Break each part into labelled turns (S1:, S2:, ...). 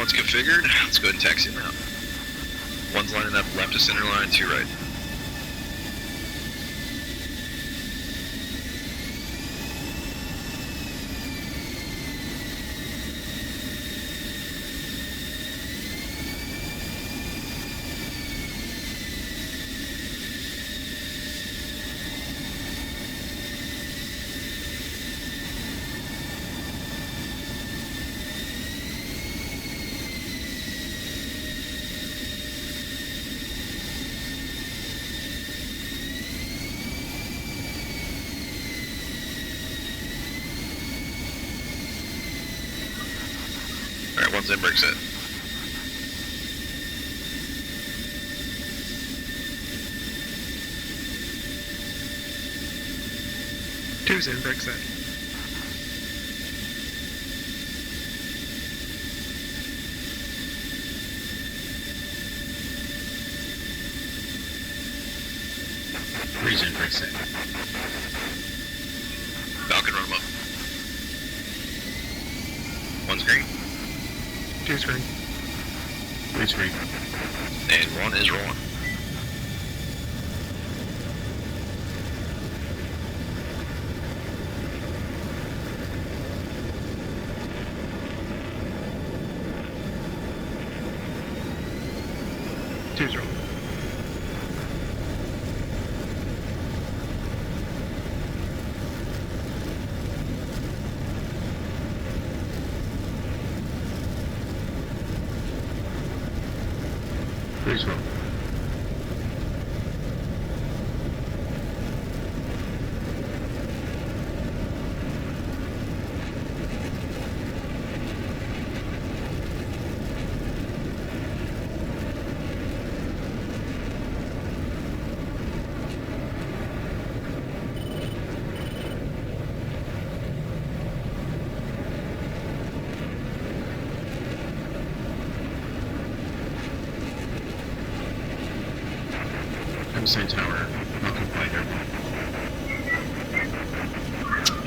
S1: One's configured. Let's go ahead and taxi him out. One's lining up left to center line, 2 right. Alright, one's in, brake set.
S2: Two's in, brake set.
S3: Three's in, brake set.
S1: Falcon, run him up. One's green.
S2: Two's green.
S3: Three's green.
S1: And one is rolling.
S2: Two's rolling.
S3: Three's rolling. Ramstein Tower, Falcon Fighter.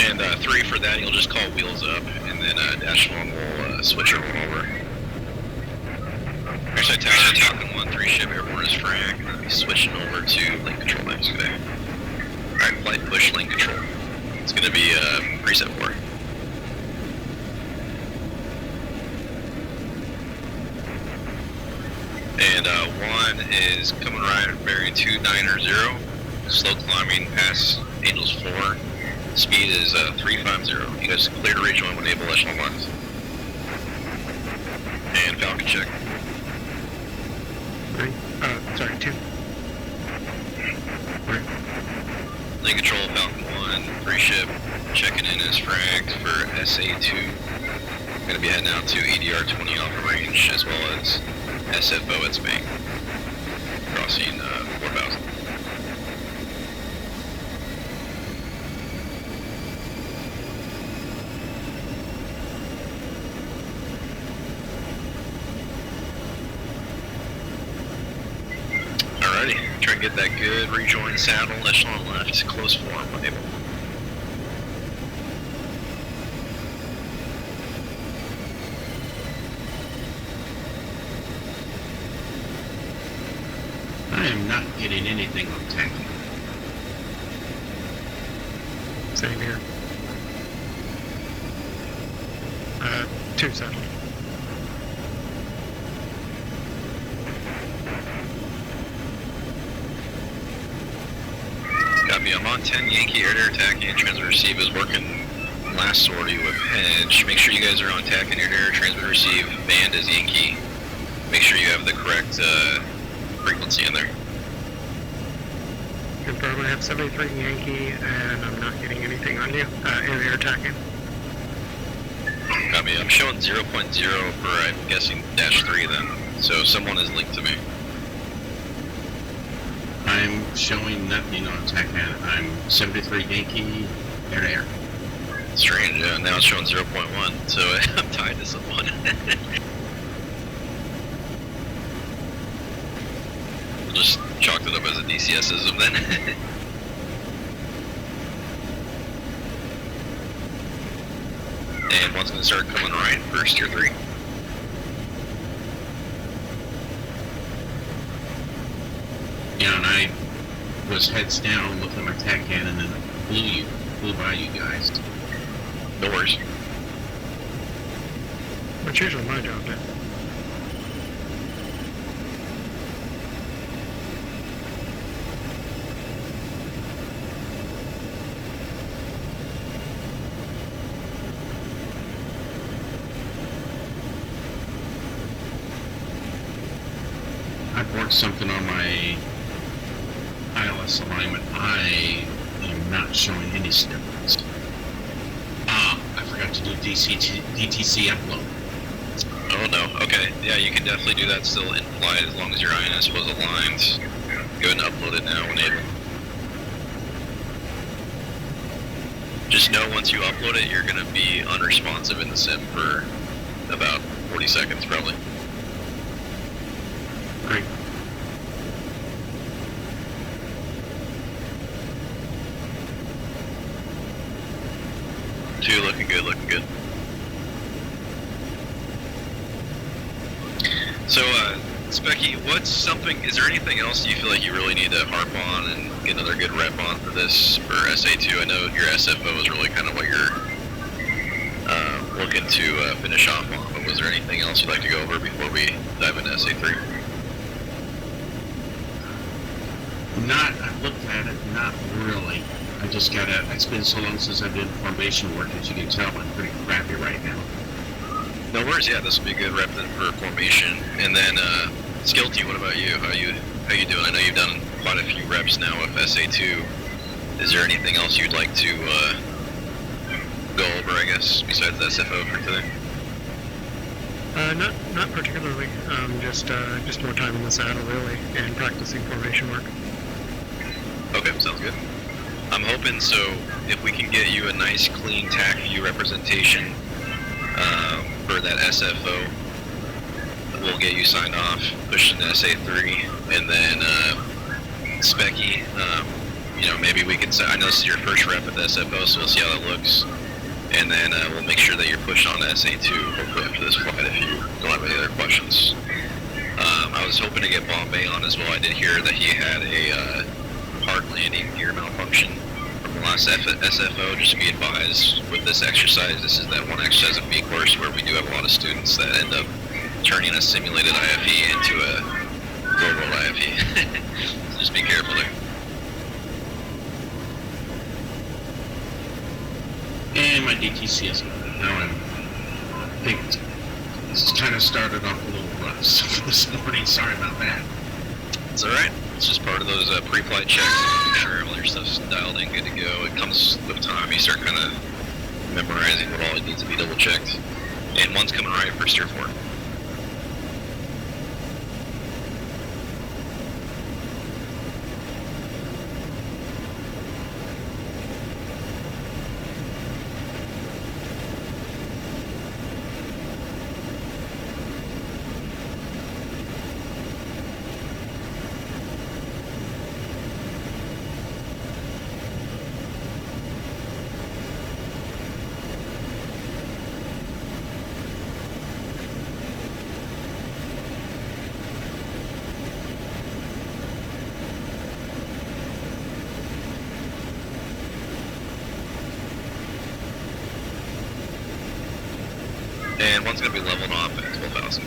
S1: And 3 for that, you'll just call wheels up, and then Dash 1 will switch everyone over. Actually, Falcon 1, 3 ship, airborne is frag, and I'll be switching over to link control next today. Alright, flight push link control. It's going to be preset 4. And 1 is coming right, bearing 290, slow climbing past Angels 4. Speed is 350. You guys clear to rejoin when able echelon lines. And Falcon check.
S2: 3. Sorry, 2.
S3: 3.
S1: Link control, Falcon 1, 3 ship, checking in as fragged for SA2. I'm going to be heading out to EDR 20 alpha range, as well as SFO at Spang, crossing 4000. Alrighty, try and get that good rejoin saddle, echelon left, close form, able.
S3: I am not getting anything on TacView.
S2: Same here. 2 settled.
S1: Copy, I'm on 10 Yankee air-to-air attacking, transmit receive is working last sortie with Hedge. Make sure you guys are on TAC and air-to-air, transmit receive, band is Yankee. Make sure you have the correct frequency in there.
S2: Confirm I have 73 Yankee and I'm not getting anything on you. Air attacking.
S1: Copy, I'm showing 0.0 for, I'm guessing, dash 3 then. So someone is linked to me.
S3: I'm showing nothing on TACAN. I'm 73 Yankee, air to air.
S1: Strange, yeah. Now it's showing 0.1, so I'm tied to someone. We'll just chalk it up as a DCSism then. And one's going to start coming right for steer 3.
S3: Yeah, and I was heads down looking at my tac cannon and then flew by you guys.
S1: No worries.
S2: That's usually my job, Dan.
S3: I've worked something on my ILS alignment. I am not showing any snippets. I forgot to do DTC upload.
S1: Oh no, okay. Yeah, you can definitely do that still in flight as long as your INS was aligned. Go ahead and upload it now when able. Just know once you upload it, you're going to be unresponsive in the sim for about 40 seconds probably.
S3: Great.
S1: Two, looking good, looking good. So, Specky, is there anything else you feel like you really need to harp on and get another good rep on for this, for SA2? I know your SFO is really kind of what you're looking to finish off on, but was there anything else you'd like to go over before we dive into SA3?
S3: I've looked at it, not really. I just gotta, it's been so long since I've done formation work, as you can tell, I'm pretty crappy right now.
S1: No worries, yeah, this will be a good rep then for formation. And then, Skilty, what about you? How you doing? I know you've done quite a few reps now with SA2. Is there anything else you'd like to go over, I guess, besides the SFO for today?
S2: Not particularly. Just more time in the saddle, really, and practicing formation work.
S1: Okay, sounds good. I'm hoping so if we can get you a nice clean TacView representation for that SFO, we'll get you signed off, push into SA3, and then Specky, maybe we can, I know this is your first rep at the SFO, so we'll see how that looks, and then we'll make sure that you're pushed on to SA2 hopefully after this flight if you don't have any other questions. I was hoping to get Bombay on as well. I did hear that he had a hard landing gear malfunction from the last SFO. Just be advised with this exercise, this is that one exercise of B course where we do have a lot of students that end up turning a simulated IFE into a real world IFE. So just be careful there.
S3: And my DTC is good. Now I think it's kind of started off a little rough this morning. Sorry about that.
S1: It's alright. It's just part of those pre-flight checks. Make sure all your stuff's dialed in, good to go. It comes with time. You start kind of memorizing what all it needs to be double checked. And one's coming right for steer 4. And one's going to be leveled off at 12,000.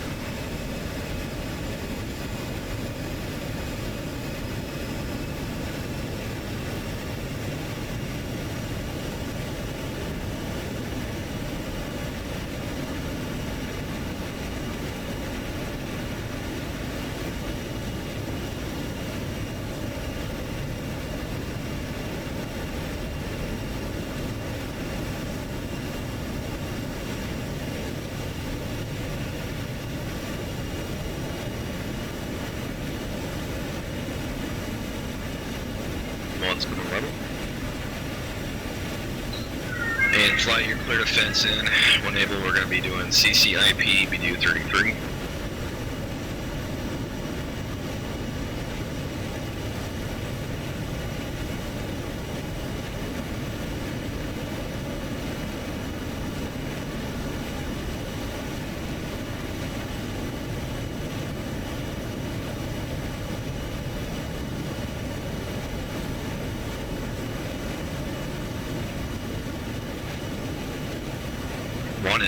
S1: One's going to level. And flight, you're clear to fence in. When able, we're going to be doing CCIP, BDU 33.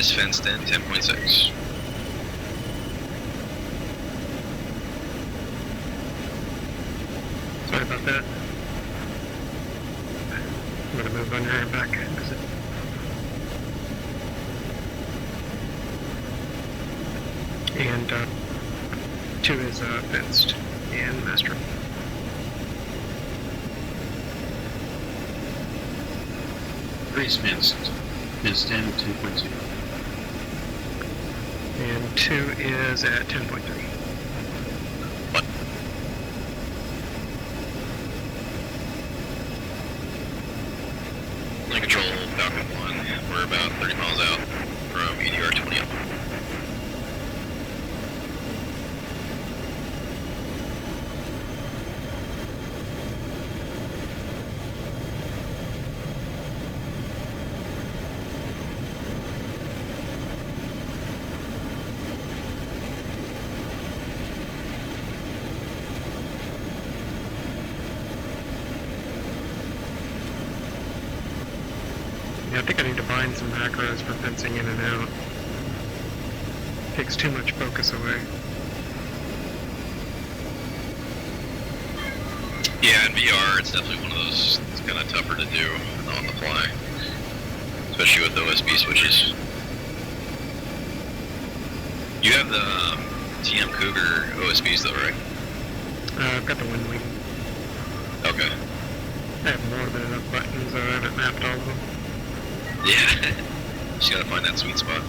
S1: is fenced in, 10.6.
S2: Sorry about that. I'm gonna move on your back. And 2 is fenced and master.
S3: Three's fenced. Fenced in 10.2.
S2: And 2 is at 10.3.
S1: What? Link control, Falcon 1. We're about 30 miles out from EDR 20 up.
S2: Yeah, I think I need to bind some macros for fencing in and out. Takes too much focus away.
S1: Yeah, in VR, it's definitely one of those, it's kind of tougher to do on the fly. Especially with OSB switches. You have the TM Cougar OSBs though, right?
S2: I've got the wind wing.
S1: Okay.
S2: I have more than enough buttons, so I haven't mapped all of them.
S1: Yeah. Just gotta find that sweet spot.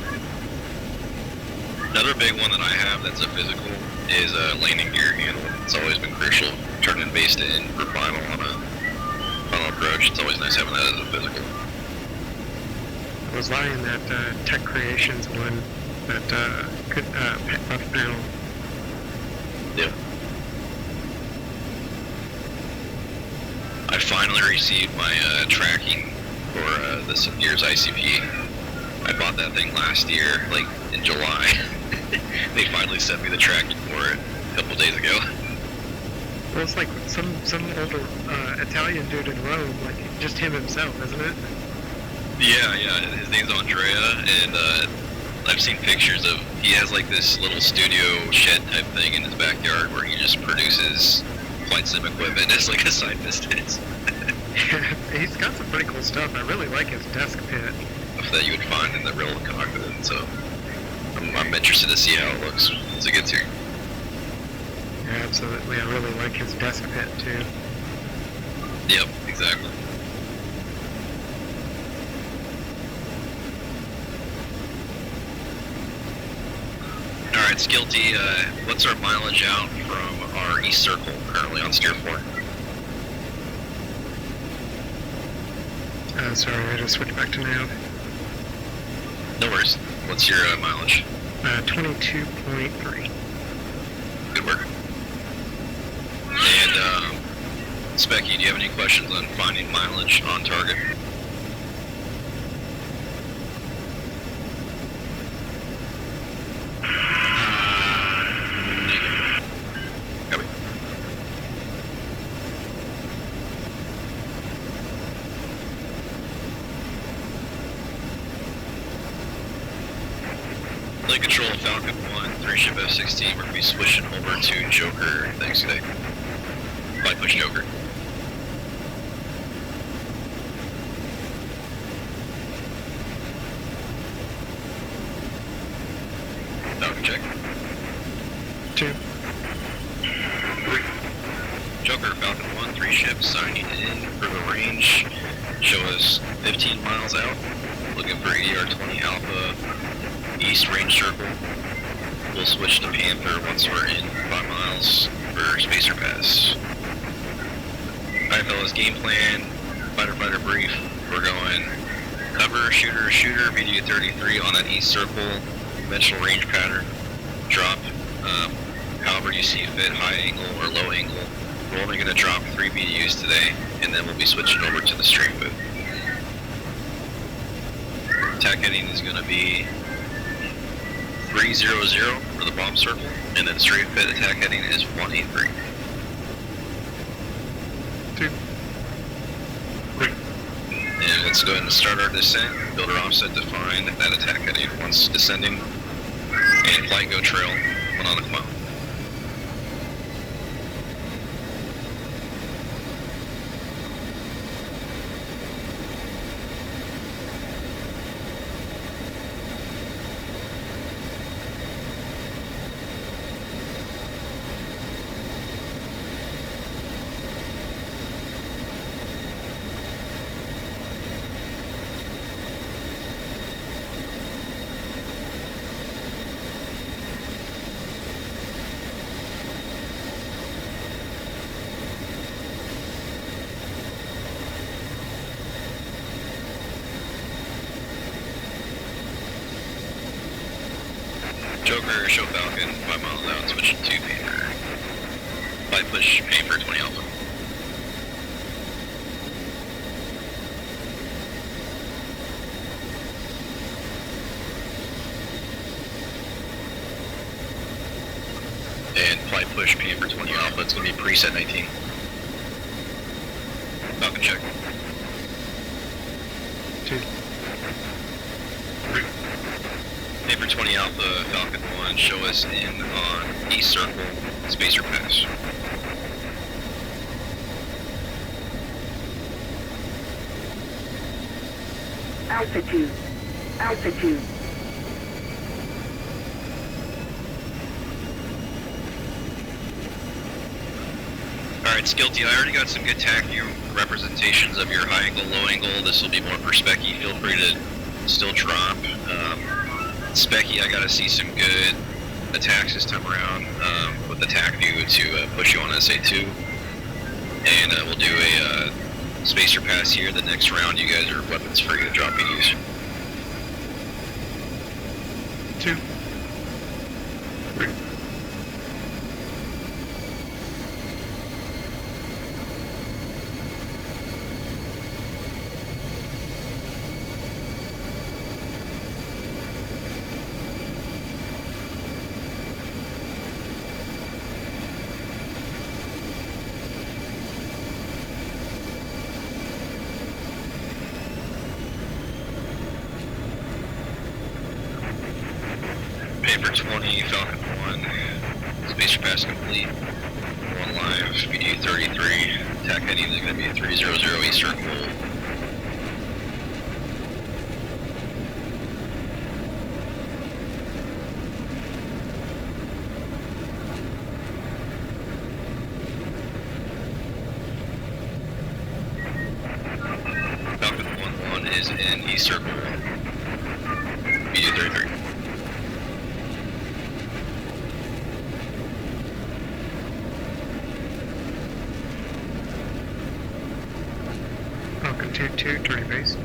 S1: Another big one that I have that's a physical is a landing gear handle. It's always been crucial. Turning base to in for final on a final approach. It's always nice having that as a physical.
S2: I was lying that Tech Creations one, that buff panel.
S1: Yeah. I finally received my tracking for the Gears ICP. I bought that thing last year, like in July. They finally sent me the tracking for it a couple days ago.
S2: Well, it's like some older Italian dude in Rome, like just him himself, isn't it?
S1: Yeah, his name's Andrea, and I've seen pictures of, he has like this little studio shed type thing in his backyard where he just produces flight sim equipment as like a side business.
S2: He's got some pretty cool stuff. I really like his desk pit.
S1: Stuff that you would find in the real cockpit, so I'm interested to see how it looks once it gets here.
S2: Yeah, absolutely. I really like his desk pit too.
S1: Yep, exactly. Alright, Skilty, what's our mileage out from our east circle currently on steer 4?
S2: Sorry, I just switched back to nav.
S1: No worries. What's your mileage?
S2: 22.3.
S1: Good work. And, Specky, do you have any questions on finding mileage on target? Copy. Link control Falcon 1, 3 ship F-16, we're going to be switching over to Joker things today. Flight push Joker. Falcon check.
S2: 2.
S1: 3. Joker, Falcon 1, 3 ships signing in for the range. Show us 15 miles out. Looking for ER 20 Alpha, East range circle. We'll switch to Panther once we're in 5 miles for Spacer Pass. Alright fellas, game plan, fighter brief. We're going cover, shooter, v93rd on that east circle, conventional range pattern, drop, however you see fit, high angle or low angle. We're only going to drop 3 BDUs today, and then we'll be switching over to the stream booth. Attack heading is going to be 300 for the bomb circle, and then straight fit attack heading is 183.
S2: 2. 3.
S1: And Let's go ahead and start our descent. Build our offset to find that attack heading once descending. And flight go trail, 1 on the cloud. Joker, show Falcon, 5 miles out, switch to paper. Flight push, paper, 20 alpha. And flight push, paper, 20 alpha, it's going to be preset 19. Falcon check.
S2: 2.
S1: Paper 20 Alpha, Falcon 1, show us in on East Circle, Spacer Pass.
S4: Altitude. Altitude.
S1: Alright, Skilty, I already got some good TacView representations of your high angle, low angle. This will be more for Specky. Feel free to still drop. Specky, I gotta see some good attacks this time around with the TacView to push you on SA2. And we'll do a spacer pass here. The next round, you guys are weapons free to drop BDs.
S2: 2.
S1: Paper 20, Falcon 1, spacer pass complete, 1 live, BD 33, attack heading is going to be 300 East Circle. Falcon 1-1 is in East Circle, BD 33.
S2: Falcon 2-2, turning base.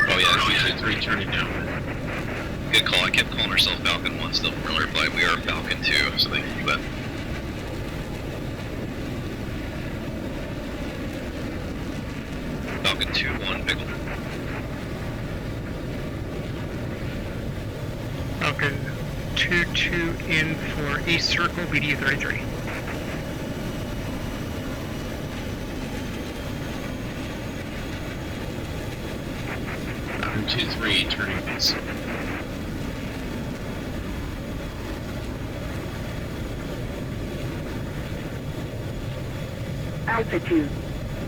S1: Oh yeah,
S3: 3 turning down.
S1: good call. I kept calling ourselves Falcon 1 still from earlier flight. We are Falcon 2, so thank you for that. Falcon 2-1, Pickle.
S2: Falcon 2-2 in for East Circle, BD 33.
S3: Falcon 2-3 turning base.
S4: Altitude.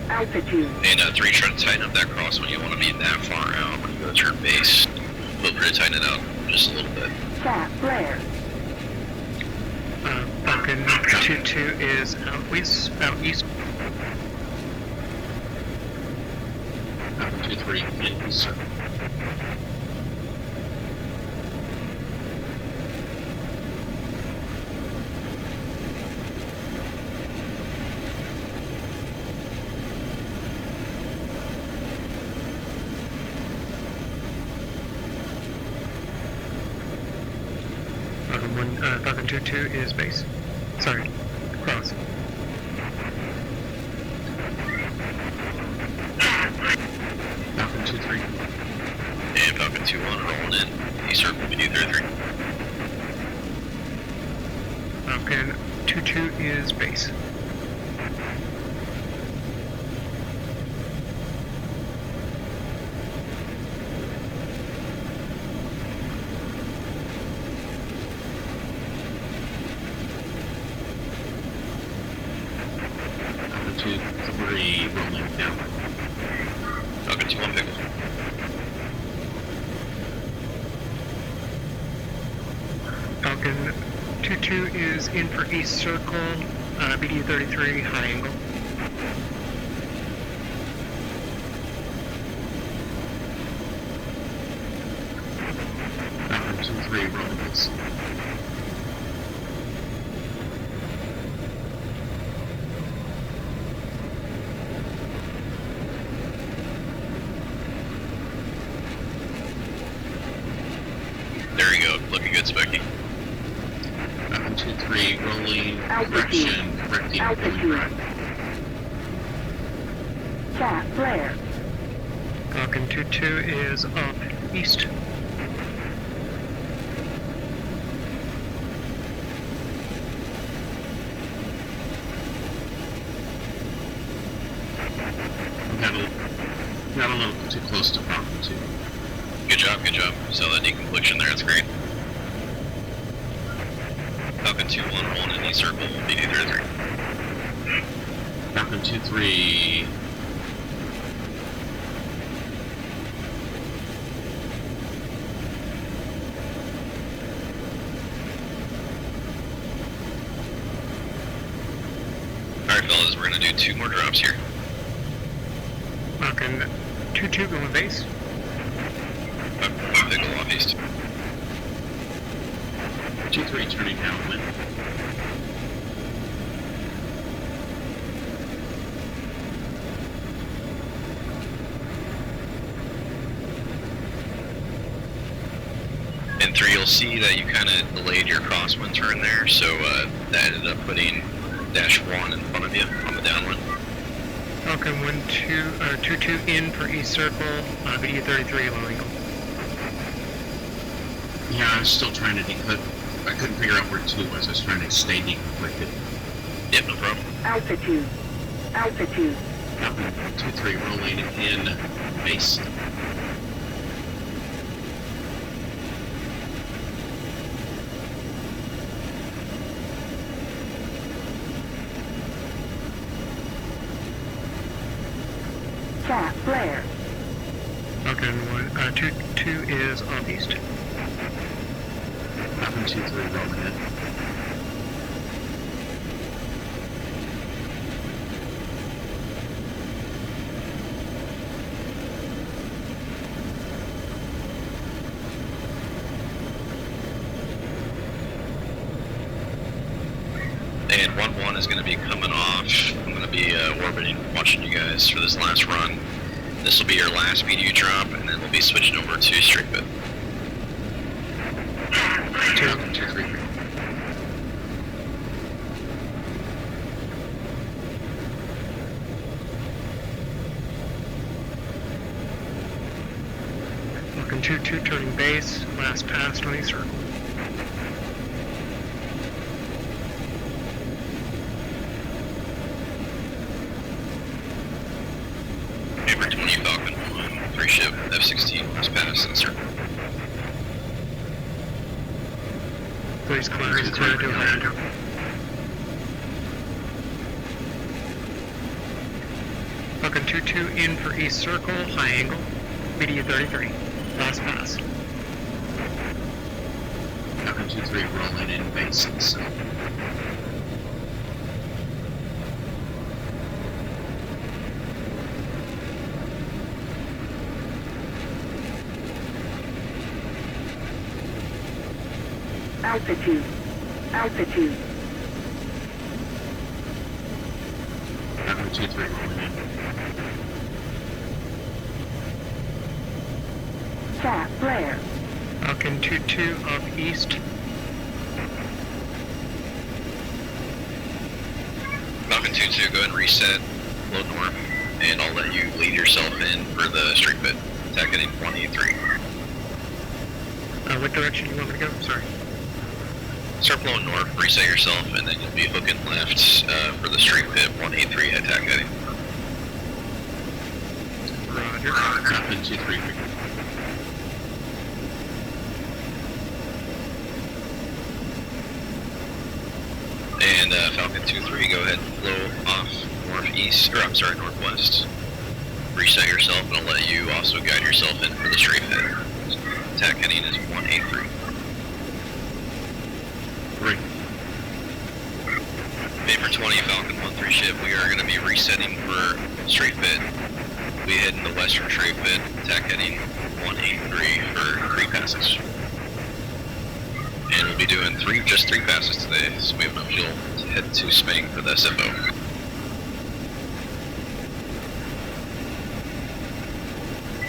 S4: Altitude.
S1: And 3, try to tighten up that cross when you want to be that far out. When you go to turn base, feel free to tighten it up just a little bit.
S4: Cap flare.
S2: Falcon 2-2 is out east.
S3: Falcon 2-3 in East Circle.
S2: Falcon 2-2 is base. Sorry, cross.
S3: Falcon 2-3.
S1: And Falcon 2-1 rolling in. East Circle, BD 33.
S2: Falcon 2-2 is base.
S3: 2-3 rolling down.
S1: Falcon 2-1 pickle.
S2: Falcon 2-2 is in for East Circle, BD-33, high angle.
S3: Falcon 2-3 rolling this.
S1: There you go, looking good, Specky.
S3: Falcon 2-3 rolling,
S4: Altitude.
S3: correcting,
S4: Altitude.
S3: rolling right.
S4: Cat flare.
S2: Falcon 2-2 is up east.
S3: Got a little too close to Falcon 2.
S1: Good job, good job. Saw that deconfliction there, that's great. Falcon 2-1 rolling in East Circle, BD-33.
S3: Falcon 2-3.
S1: Alright fellas, we're gonna do 2 more drops here.
S2: Falcon 2-2 going base.
S1: Pickle off east.
S3: 2-3 turning downwind.
S1: And 3, you'll see that you kind of delayed your crosswind turn there, so that ended up putting -1 in front of you on the downwind.
S2: Falcon 2-2 in for East Circle, BD-33, low angle.
S3: Yeah, I was still trying to decode. I couldn't figure out where 2 was. I was trying to stay deconflicted.
S1: Yep, no problem.
S4: Altitude. Altitude.
S3: Falcon 2-3 rolling in base.
S4: Cat flare.
S2: Falcon 2-2 is off east.
S3: Falcon 2-3 rolling in.
S1: And 1-1 is going to be coming off. I'm going to be orbiting, watching you guys for this last run. This will be your last BDU drop, and then we'll be switching over to straight bit.
S3: Falcon 2-3.
S2: Falcon 2-2 turning base, last pass on East Circle.
S1: Paper 20 Falcon 1, 3 ship, F-16, last pass in circle.
S2: Please clear to land. Falcon 2-2 in for East Circle, high angle, BD-33, last pass.
S3: Falcon 2-3 rolling in bases.
S4: Altitude. Altitude.
S3: Falcon 2-3 rolling in.
S4: Cat flare.
S2: Falcon 2-2 up east.
S1: Falcon 2-2, go ahead and reset, load north, and I'll let you lead yourself in for the straight bit. Attack heading 183.
S2: What direction do you want me to go? Sorry.
S1: Start blowing north, reset yourself, and then you'll be hooking left for the straight pit 183 attack heading.
S2: Roger.
S3: Falcon 2-3.
S1: And Falcon 2-3, go ahead and blow off northeast northeast, or I'm sorry, northwest. Reset yourself, and I'll let you also guide yourself in for the straight head. Attack heading is 183.
S3: 3.
S1: Vapor 20, Falcon 1-3 ship, we are going to be resetting for straight fit. We head in the western straight fit, attack heading 183 for 3 passes. And we'll be doing just three passes today, so we have no fuel to head to Spang for the SFO.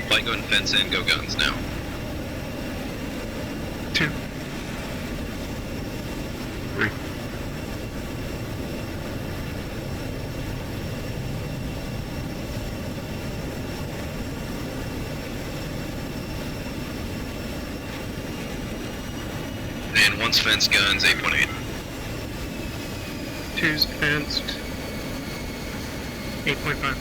S1: Flight go and fence in, go guns now.
S2: 2.
S3: 3.
S1: And once fenced guns, 8.8.
S2: 2's fenced. 8.5.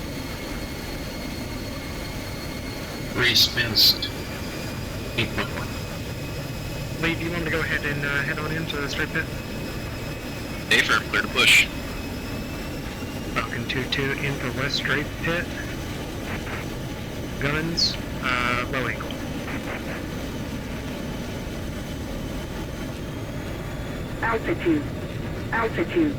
S3: 3's fenced. 8.1.
S2: Lee, do you want to go ahead and head on into the straight pit?
S1: Affirm, clear to push.
S2: Falcon 2-2 in for west straight pit. Guns, low angle.
S4: Altitude. Altitude.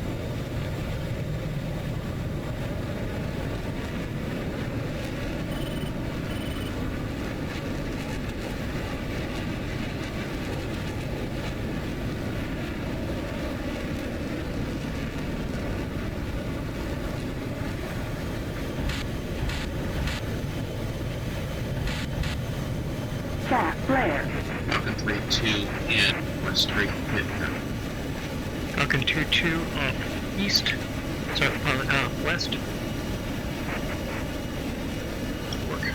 S4: Cat flare.
S3: Falcon 3-2 in west straight pit now.
S2: Falcon 2-2 off east. Sorry, west.
S1: Work.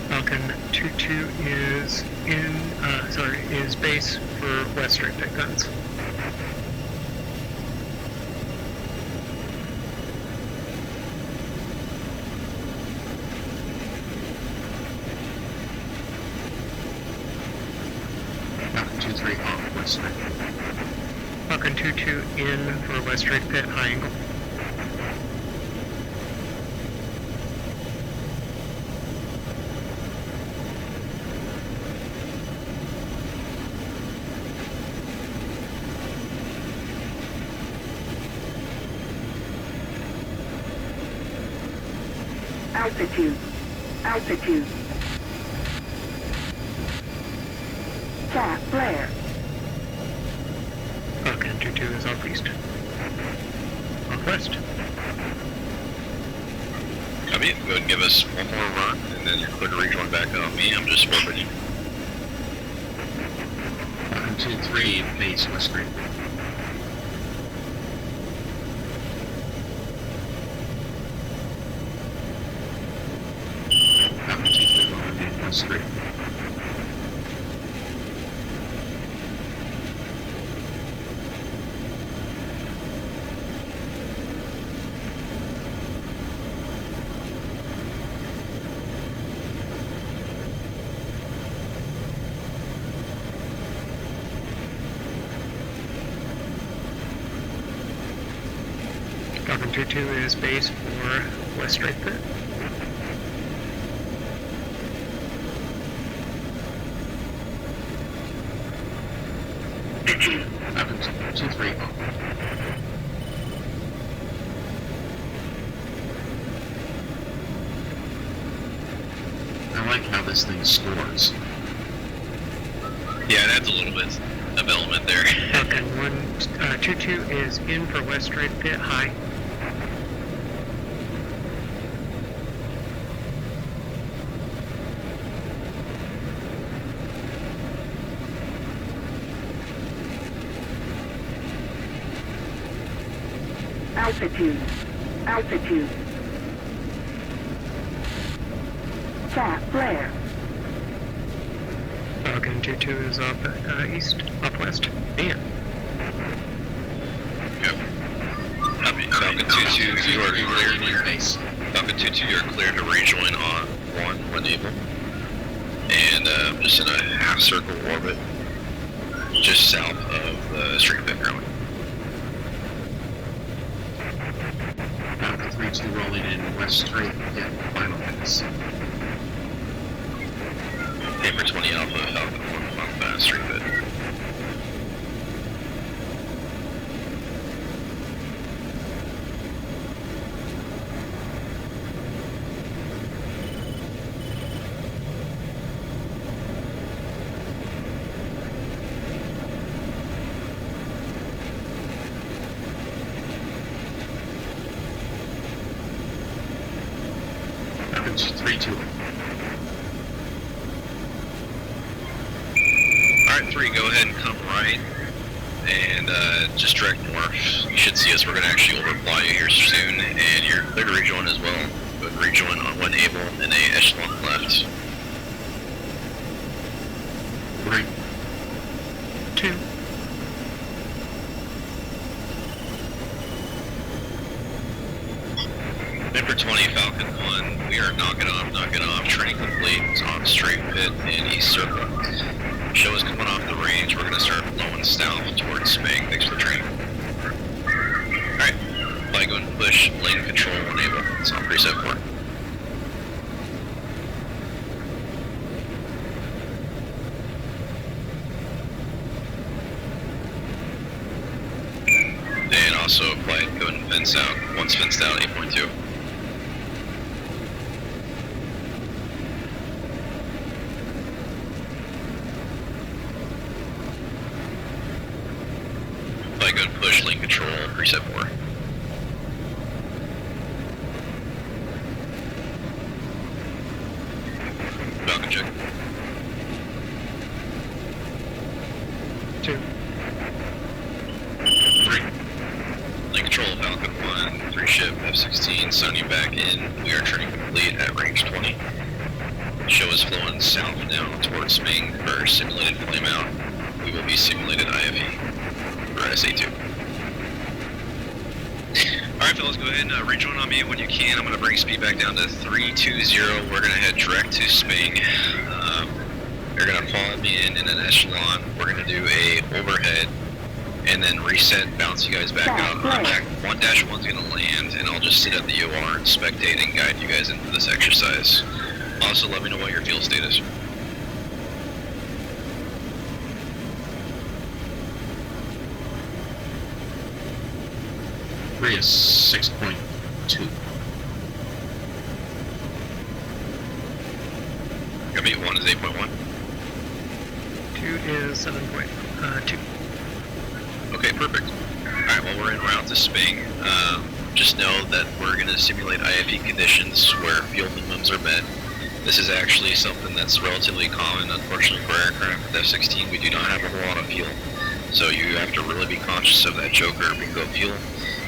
S2: Falcon 2-2 is is base for west straight pit guns.
S3: Falcon 2-3 off west straight pit.
S2: Falcon 2-2 in for west straight pit, high angle.
S4: Altitude. Altitude. Cat flare.
S2: Falcon 2-2 is off east. Off west.
S1: Copy. Go ahead and give us one more run, and then you're clear to rejoin back on me. I'm just orbiting.
S3: Falcon 2-3 base west straight pit. Falcon 2-3 going in west straight pit.
S2: Falcon 2-2 is base for west straight pit.
S3: Falcon 2-3 off. I like how this thing scores.
S1: Yeah, it adds a little bit of element there.
S2: Falcon 2-2 is in for west straight pit, high.
S4: Altitude. Altitude. Sat flare.
S2: Falcon 2-2 is up east, up west. Damn.
S1: Yep. Falcon 2-2, you are cleared
S3: near base.
S1: Falcon 2-2, you're cleared to rejoin on 1 when able. And just in a half circle orbit, just south of the stream pit currently.
S3: Falcon 3-2 rolling in west straight, get final pass.
S1: Aim for 20 Alpha, Falcon 1 on fast stream pit.
S3: Falcon 3-2.
S1: Alright, 3, go ahead and come right, and just direct north. You should see us, we're going to actually overfly you here soon, and you're clear to rejoin as well. Go ahead and rejoin on when able, in a echelon left.
S3: 3.
S2: 2.
S1: Number 20, Falcon 1, we are knocking off, training complete, it's on straight pit in east circle. Show is coming off the range, we're going to start flowing south towards Spang. Thanks for the training. Alright, fly, go and push lane control enable, it's on preset 4. And also flight, go and fence out, once fenced out, 8.2. Flight, go and push lane control, preset 4. Falcon check.
S2: 2.
S3: 3.
S1: Lane control, Falcon 1, 3 ship, F-16, sounding back in. We are turning complete at range 20. Show is flowing south now towards Spang for simulated flameout. We will be simulated IFE for SA2. Alright fellas, go ahead and rejoin on me when you can. I'm going to bring speed back down to 320. We're going to head direct to Spang. You're going to follow me in an echelon. We're going to do a overhead and then reset, bounce you guys back out. Back 1-1's going to land, and I'll just sit at the UR and spectate and guide you guys into this exercise. Also, let me know what your fuel state is.
S3: Three is 6.2.
S1: Your beat 1 is 8.1.
S2: 2 is 7.2.
S1: Okay, perfect. Alright, well we're en route to Spang. Just know that we're going to simulate IFE conditions where fuel minimums are met. This is actually something that's relatively common. Unfortunately for aircraft with F-16, we do not have a whole lot of fuel. So you have to really be conscious of that choker bingo fuel.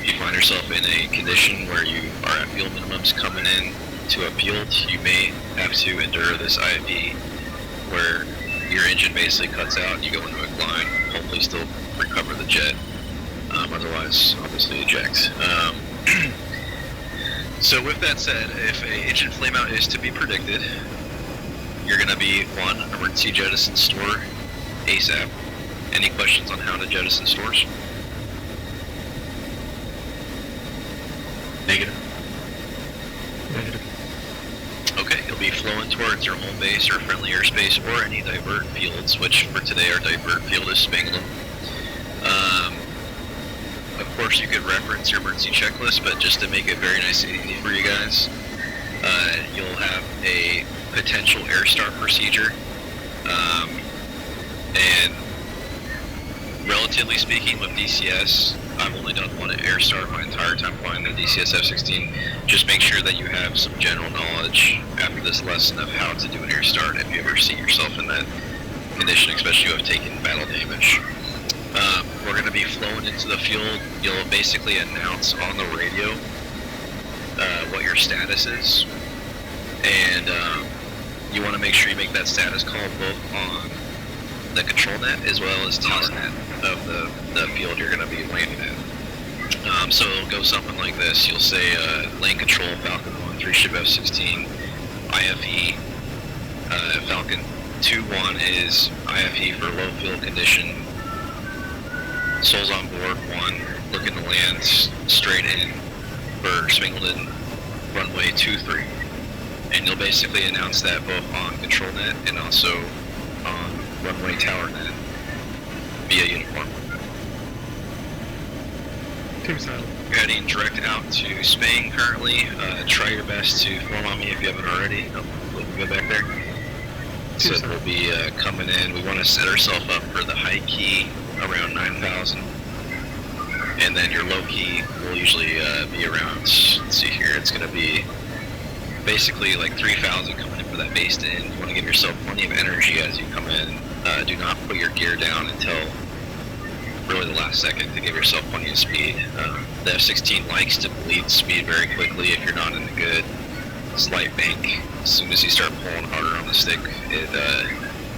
S1: If you find yourself in a condition where you are at fuel minimums coming in to a field, you may have to endure this IFE where your engine basically cuts out and you go into a climb, hopefully still recover the jet, otherwise obviously eject. So with that said, if a engine flameout is to be predicted, you're going to be 1, emergency jettison store ASAP. Any questions on how to jettison stores?
S3: Negative.
S2: Negative.
S1: Okay, you'll be flowing towards your home base or friendly airspace or any divert fields, which for today our divert field is Spangdahlem. Of course you could reference your emergency checklist, but just to make it very nice and easy for you guys, you'll have a potential air start procedure, and relatively speaking with DCS, I've only done one air start my entire time flying the DCS F-16. Just make sure that you have some general knowledge after this lesson of how to do an air start if you ever see yourself in that condition, especially if you have taken battle damage. we're going to be flowing into the field. You'll basically announce on the radio what your status is, and you want to make sure you make that status call both on the control net as well as tower net of the field you're going to be landing in. So it'll go something like this. You'll say lane control Falcon 1, 3 ship F-16, IFE. Falcon 2-1 is IFE for low field condition. Souls on board 1, looking to land straight in for Spangdahlem runway 23. And you'll basically announce that both on control net and also on runway tower net via uniform.
S2: Team silent.
S1: You're heading direct out to Spain currently. Try your best to form on me if you haven't already. We can go back there. So we'll be coming in. We want to set ourselves up for the high key around 9,000. And then your low key will usually be around, let's see here, it's going to be basically like 3,000 coming in for that base to end. You want to give yourself plenty of energy as you come in. Do not put your gear down until really the last second to give yourself plenty of speed. The F-16 likes to bleed speed very quickly if you're not in a good slight bank. As soon as you start pulling harder on the stick,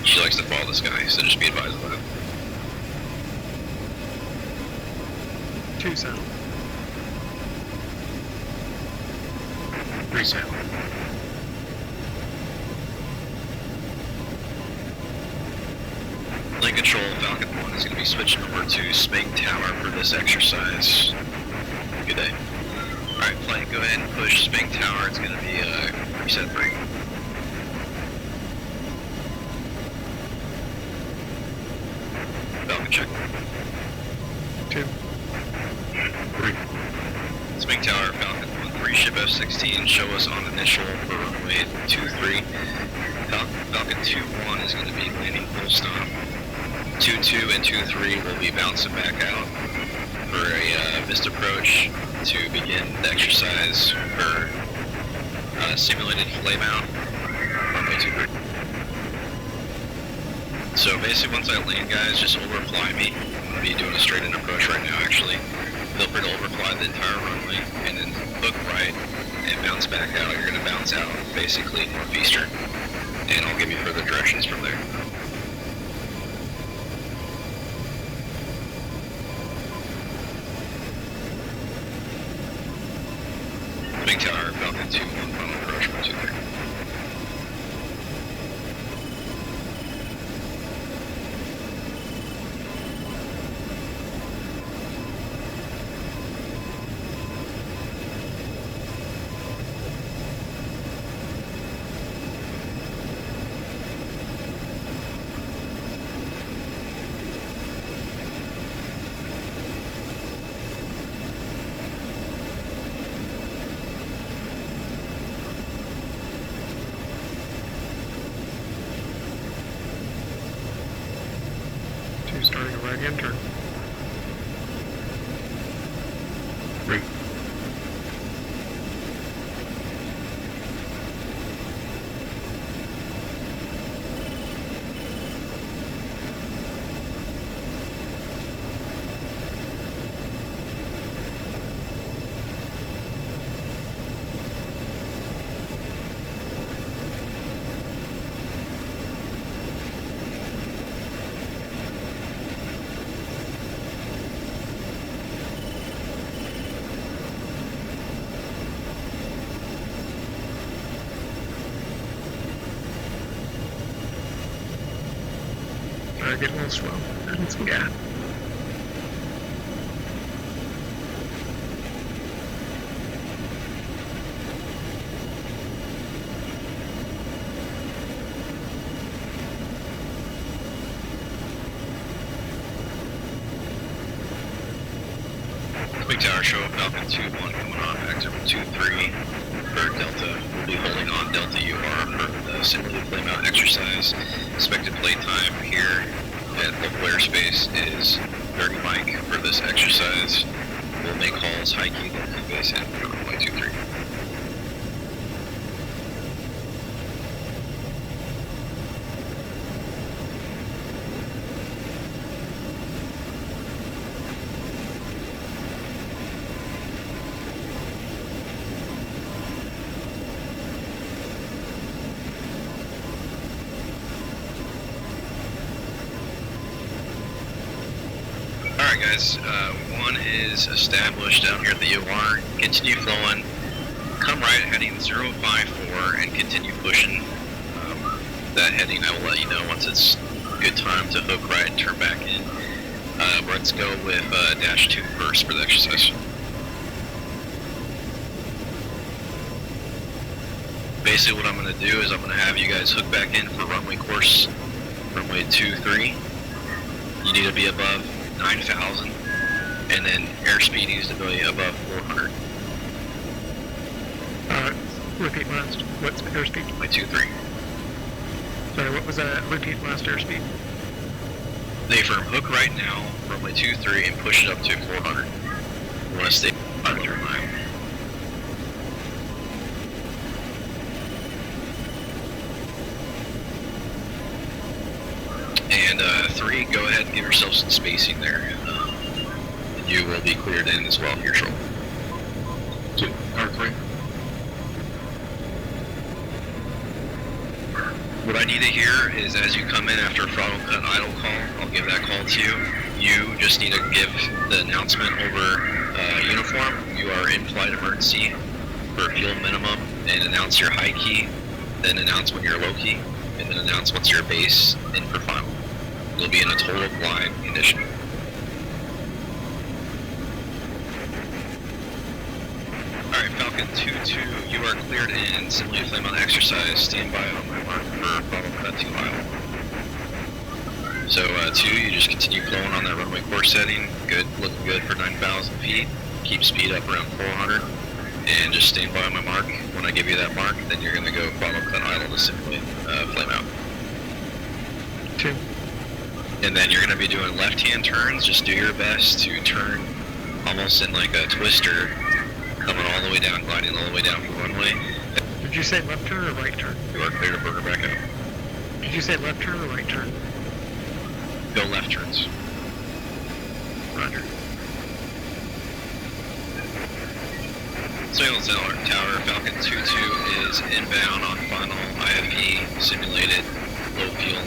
S1: she likes to follow this guy, so just be advised of that.
S2: 2 silent.
S3: 3 silent.
S1: Lane control, Falcon 1 is going to be switching over to Spang Tower for this exercise. Good day. Alright, flight, go ahead and push Spang Tower. It's going to be reset break. Falcon check.
S2: 2.
S3: 3.
S1: Spang Tower, Falcon 1-3, ship F-16, show us on initial for runway 23. Falcon 2-1 is going to be landing full stop. 2-2 and 2-3 will be bouncing back out for a missed approach to begin the exercise for simulated Flameout, runway 23. So basically once I land, guys, just overfly me. I'm going to be doing a straight in approach right now, actually. Feel free to overfly the entire runway and then hook right and bounce back out. You're going to bounce out basically northeastern, and I'll give you further directions from there. Big Tower, Falcon 2-1, final approach from 2-3.
S2: Starting a right-hand turn.
S3: 3.
S2: Get a little slow. I need some gas.
S1: Big Tower, show up Falcon 2-1 coming on, back over 2-3 for Delta. We'll be holding on Delta UR for the simulated Flameout exercise. Expected playtime here at local airspace is 30 mic for this exercise. We'll make calls high key local base in for runway 23. Alright guys, one is established down here at the UR. Continue flowing. Come right heading 054 and continue pushing. That heading I will let you know once it's a good time to hook right and turn back in. Let's go with -2 first for the exercise. Basically what I'm going to do is I'm going to have you guys hook back in for runway course, runway 23. You need to be above 9,000, and then airspeed needs to be above 400.
S2: Repeat last. What's airspeed?
S1: Runway 23.
S2: Sorry, what was that? Repeat last airspeed.
S1: Stay firm. Hook right now, runway 23, and push it up to 400. You want to stay 500 miles. And 3, go ahead and give yourself some spacing there. You will be cleared in as well for your troll.
S3: 2, or 3.
S1: What I need to hear is as you come in after a throttle cut idle call, I'll give that call to you. You just need to give the announcement over uniform. You are in flight emergency for fuel minimum, and announce your high key, then announce when you're low key, and then announce what's your base in for final. You'll be in a total blind condition. Alright, Falcon 2-2, you are cleared in. Simulate Flameout exercise. Stand by on my mark for throttle cut 2 mile. So 2, you just continue flowing on that runway course setting. Good, looking good for 9,000 feet. Keep speed up around 400. And just stand by on my mark. When I give you that mark, then you're going to go throttle cut idle to simulate Flameout.
S2: 2.
S1: And then you're going to be doing left-hand turns. Just do your best to turn almost in like a twister, coming all the way down, gliding all the way down the runway.
S2: Did you say left turn or right turn?
S1: You are clear to burger back out.
S2: Did you say left turn or right turn?
S1: Go left turns.
S2: Roger.
S1: Signal Tower, Falcon 2-2 is inbound on final IFE, simulated low fuel.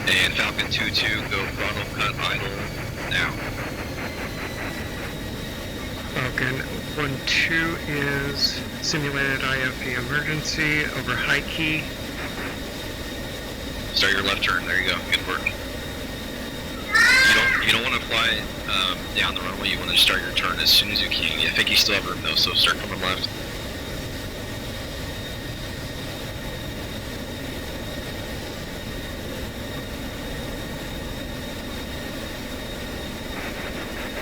S1: And Falcon 2-2, go throttle cut idle now.
S2: Falcon 1-2 is simulated IFP emergency over high key.
S1: Start your left turn, there you go, good work. You don't want to fly down the runway, you want to start your turn as soon as you can. I think you still have room though, so start coming left.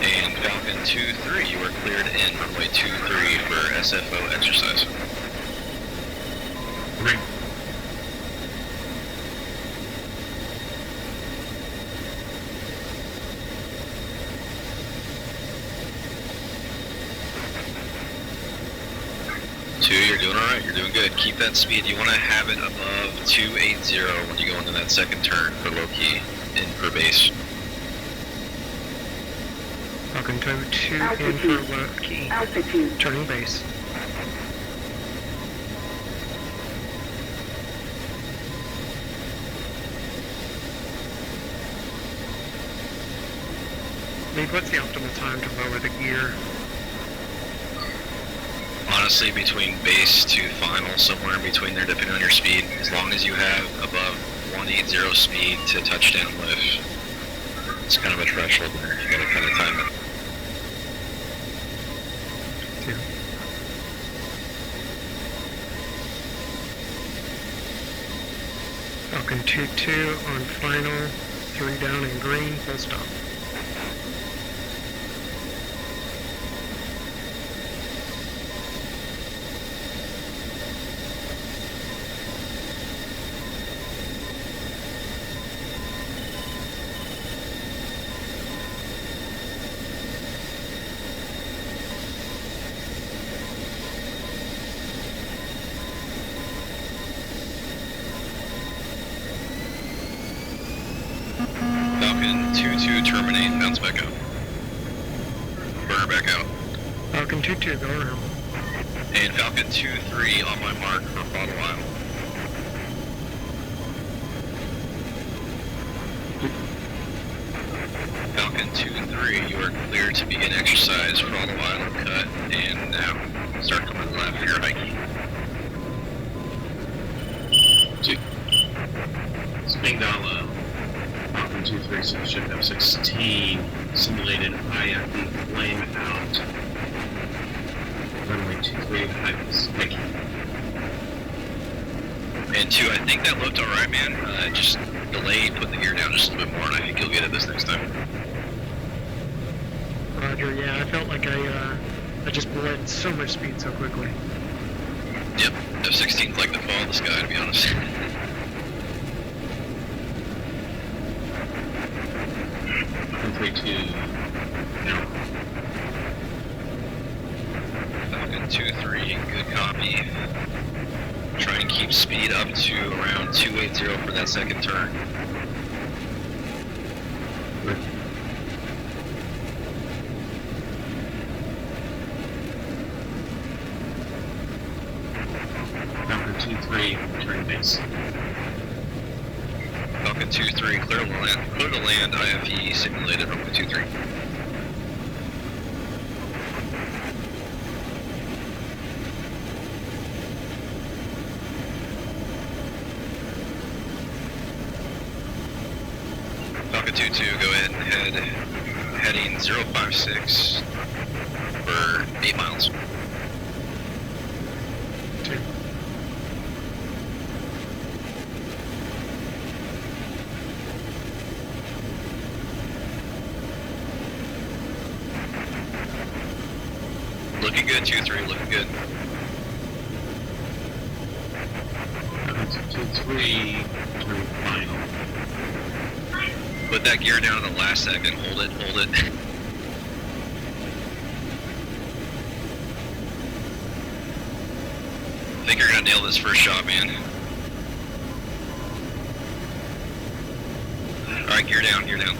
S1: And Falcon 2-3, you are cleared in runway 23 for SFO exercise.
S3: 3.
S1: You're doing alright, you're doing good. Keep that speed. You want to have it above 280 when you go into that second turn for low key in for base.
S2: Falcon 2 in for low key.
S4: Altitude.
S2: Turning base. Lee, what's the optimal time to lower the gear?
S1: Honestly, between base to final, somewhere in between there, depending on your speed. As long as you have above 180 speed to touchdown lift, it's kind of a threshold there. You gotta kind of time it.
S2: 2. Falcon 2-2 on final. 3 down in green. Full stop.
S1: Falcon 2-2 terminate, bounce back out. Burner back out.
S2: Falcon 2-2, go around.
S1: And Falcon 2-3 on my mark for throttle idle. Falcon 2-3, you are clear to begin exercise, throttle idle cut, and now start coming left for your high key.
S3: Spangdahlem, Falcon 236, ship F-16, simulated IFE Flameout. Runway 23, high key.
S1: And 2, I think that looked alright, man. Just delay, put the gear down just a little bit more, and I think you'll get it this next time.
S2: Roger, yeah, I felt like I just bled so much speed so quickly.
S1: Yep, F-16's like the fall of the sky, to be honest.
S3: Runway 2, now.
S1: Falcon 2-3, good copy. Try and keep speed up to around 280 for that second turn.
S3: Falcon 2-3, return base.
S1: Falcon 2-3, clear to land, IFE simulated runway 2-3. Falcon 2-2, go ahead and heading 056 for 8 miles.
S2: 2.
S1: Looking good, 2-3, looking good.
S3: Falcon 2-3, return final.
S1: Put that gear down at the last second, hold it, hold it. I think you're gonna nail this first shot, man. Alright, gear down, gear down.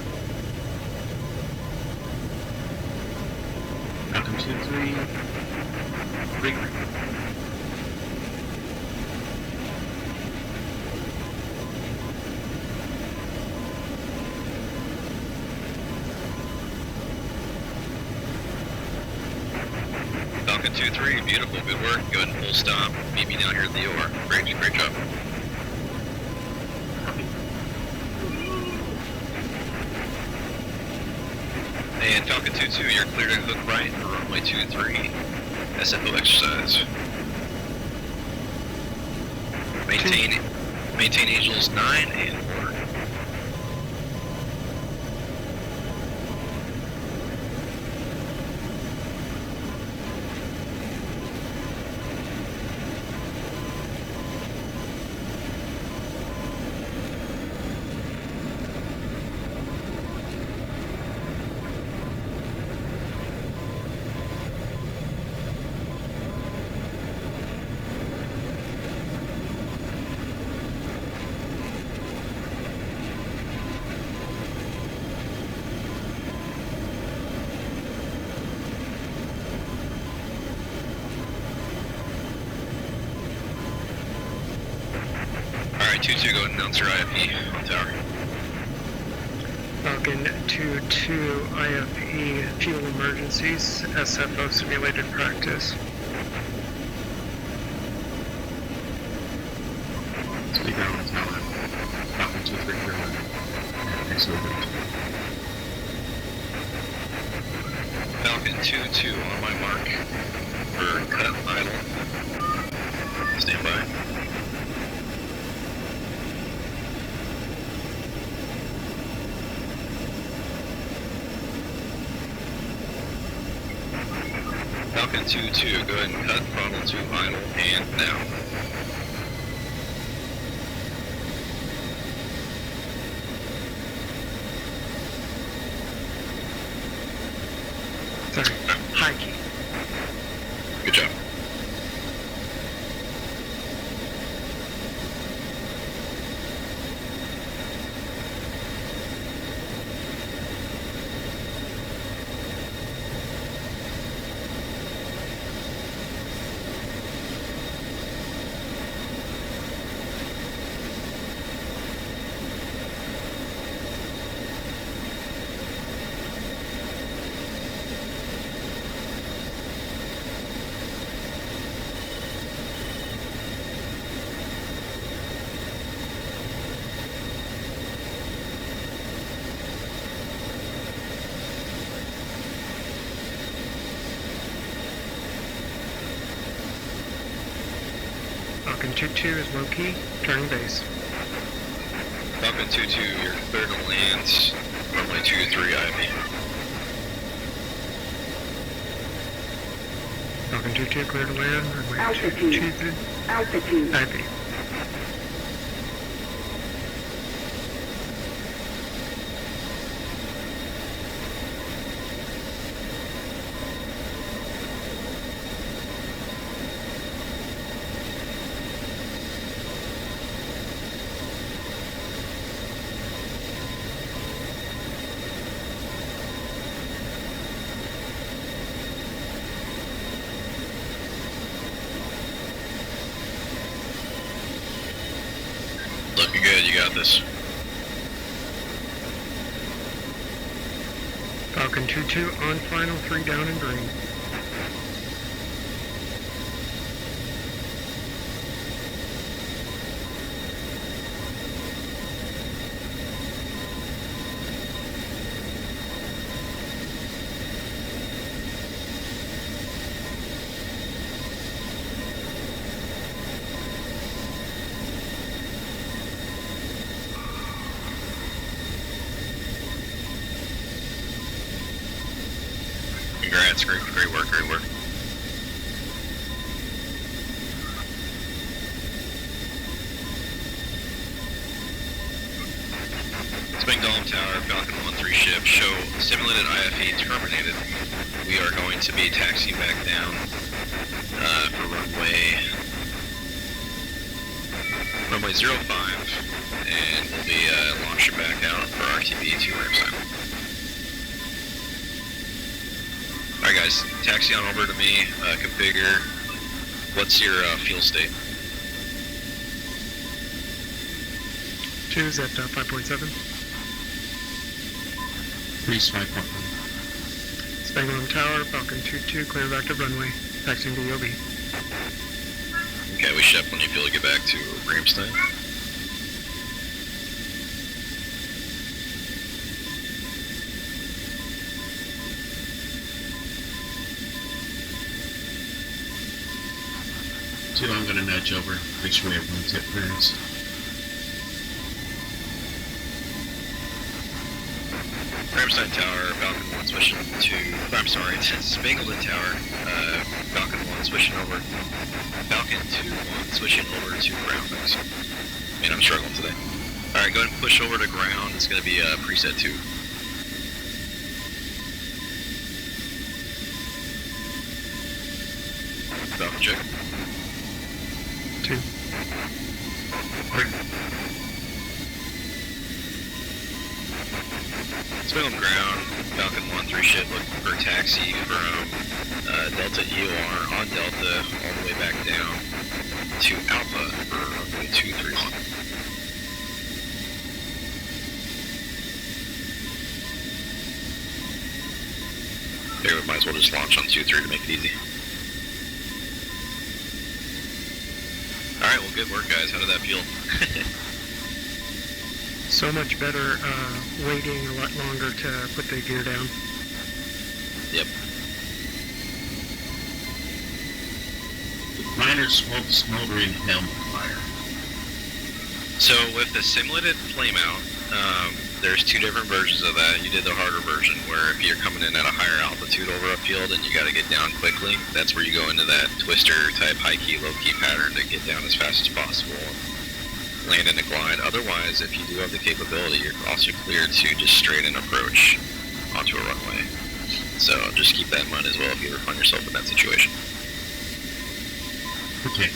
S3: Falcon 2-3, rig.
S1: Falcon 2-3, beautiful, good work. Go ahead and full stop. Meet me down here at the OR. Great job. And Falcon 2-2, you're clear to hook right for runway 2-3. SFO exercise. Maintain Angels 9 and order. Alright, 2-2, go ahead and announce your IFE on tower.
S2: Falcon 2-2, IFE, fuel emergencies, SFO simulated practice.
S3: Speak out on the tower. Falcon 2-3, clear line. Next over.
S1: Falcon 2-2 on my mark for cut idle. Stand by. Falcon 2-2, go ahead and cut throttle to idle and now.
S2: Sorry, high key.
S1: Good job.
S2: Falcon 2-2 is low key, turning base.
S1: Falcon 2-2, you're clear to land, runway 23 IFE.
S2: Falcon 2-2 clear to land, runway
S4: Altitude.
S2: 23
S4: Altitude.
S2: IP.
S1: Looking good, you got this.
S2: Falcon 2-2 on final, 3 down and green.
S1: Congrats, great work, great work. Spangdahlem Tower, Falcon 1-3 ship, show simulated IFE terminated. We are going to be taxiing back down for runway 05, and we'll be launching back out for RTB to Ramstein. Alright guys, taxi on over to me, configure. What's your fuel state?
S2: 2 is at 5.7.
S3: 3's 5.1.
S2: Spangdahlem Tower, Falcon 2-2 clear back to runway, taxiing to EOB.
S1: Okay, we should have plenty of fuel to get back to Ramstein.
S3: Two, I'm gonna nudge over, make sure we have one tip clearance.
S1: Ramstein Tower, Falcon 1 switching to, I'm sorry, Spangdahlem Tower, Falcon 1 switching over, Falcon 2-1 switching over to ground, thanks. Man, I'm struggling today. Alright, go ahead and push over to ground, it's going to be preset 2. Falcon check.
S2: 2.
S1: Spangdahlem ground, Falcon 1-3 ship looking for a taxi from Delta EOR on Delta all the way back down to Alpha for runway 231. Figure we might as well just launch on 2-3 to make it easy. Alright, well good work guys, how did that feel?
S2: So much better waiting a lot longer to put the gear down.
S1: Yep.
S3: Minor smoke, smoldering helmet fire.
S1: So with the simulated Flameout, there's 2 different versions of that. You did the harder version where if you're coming in at a higher altitude over a field and you got to get down quickly, that's where you go into that twister type high key, low key pattern to get down as fast as possible and land in a glide. Otherwise, if you do have the capability, you're also cleared to just straight in approach onto a runway. So just keep that in mind as well if you ever find yourself in that situation.
S3: Okay.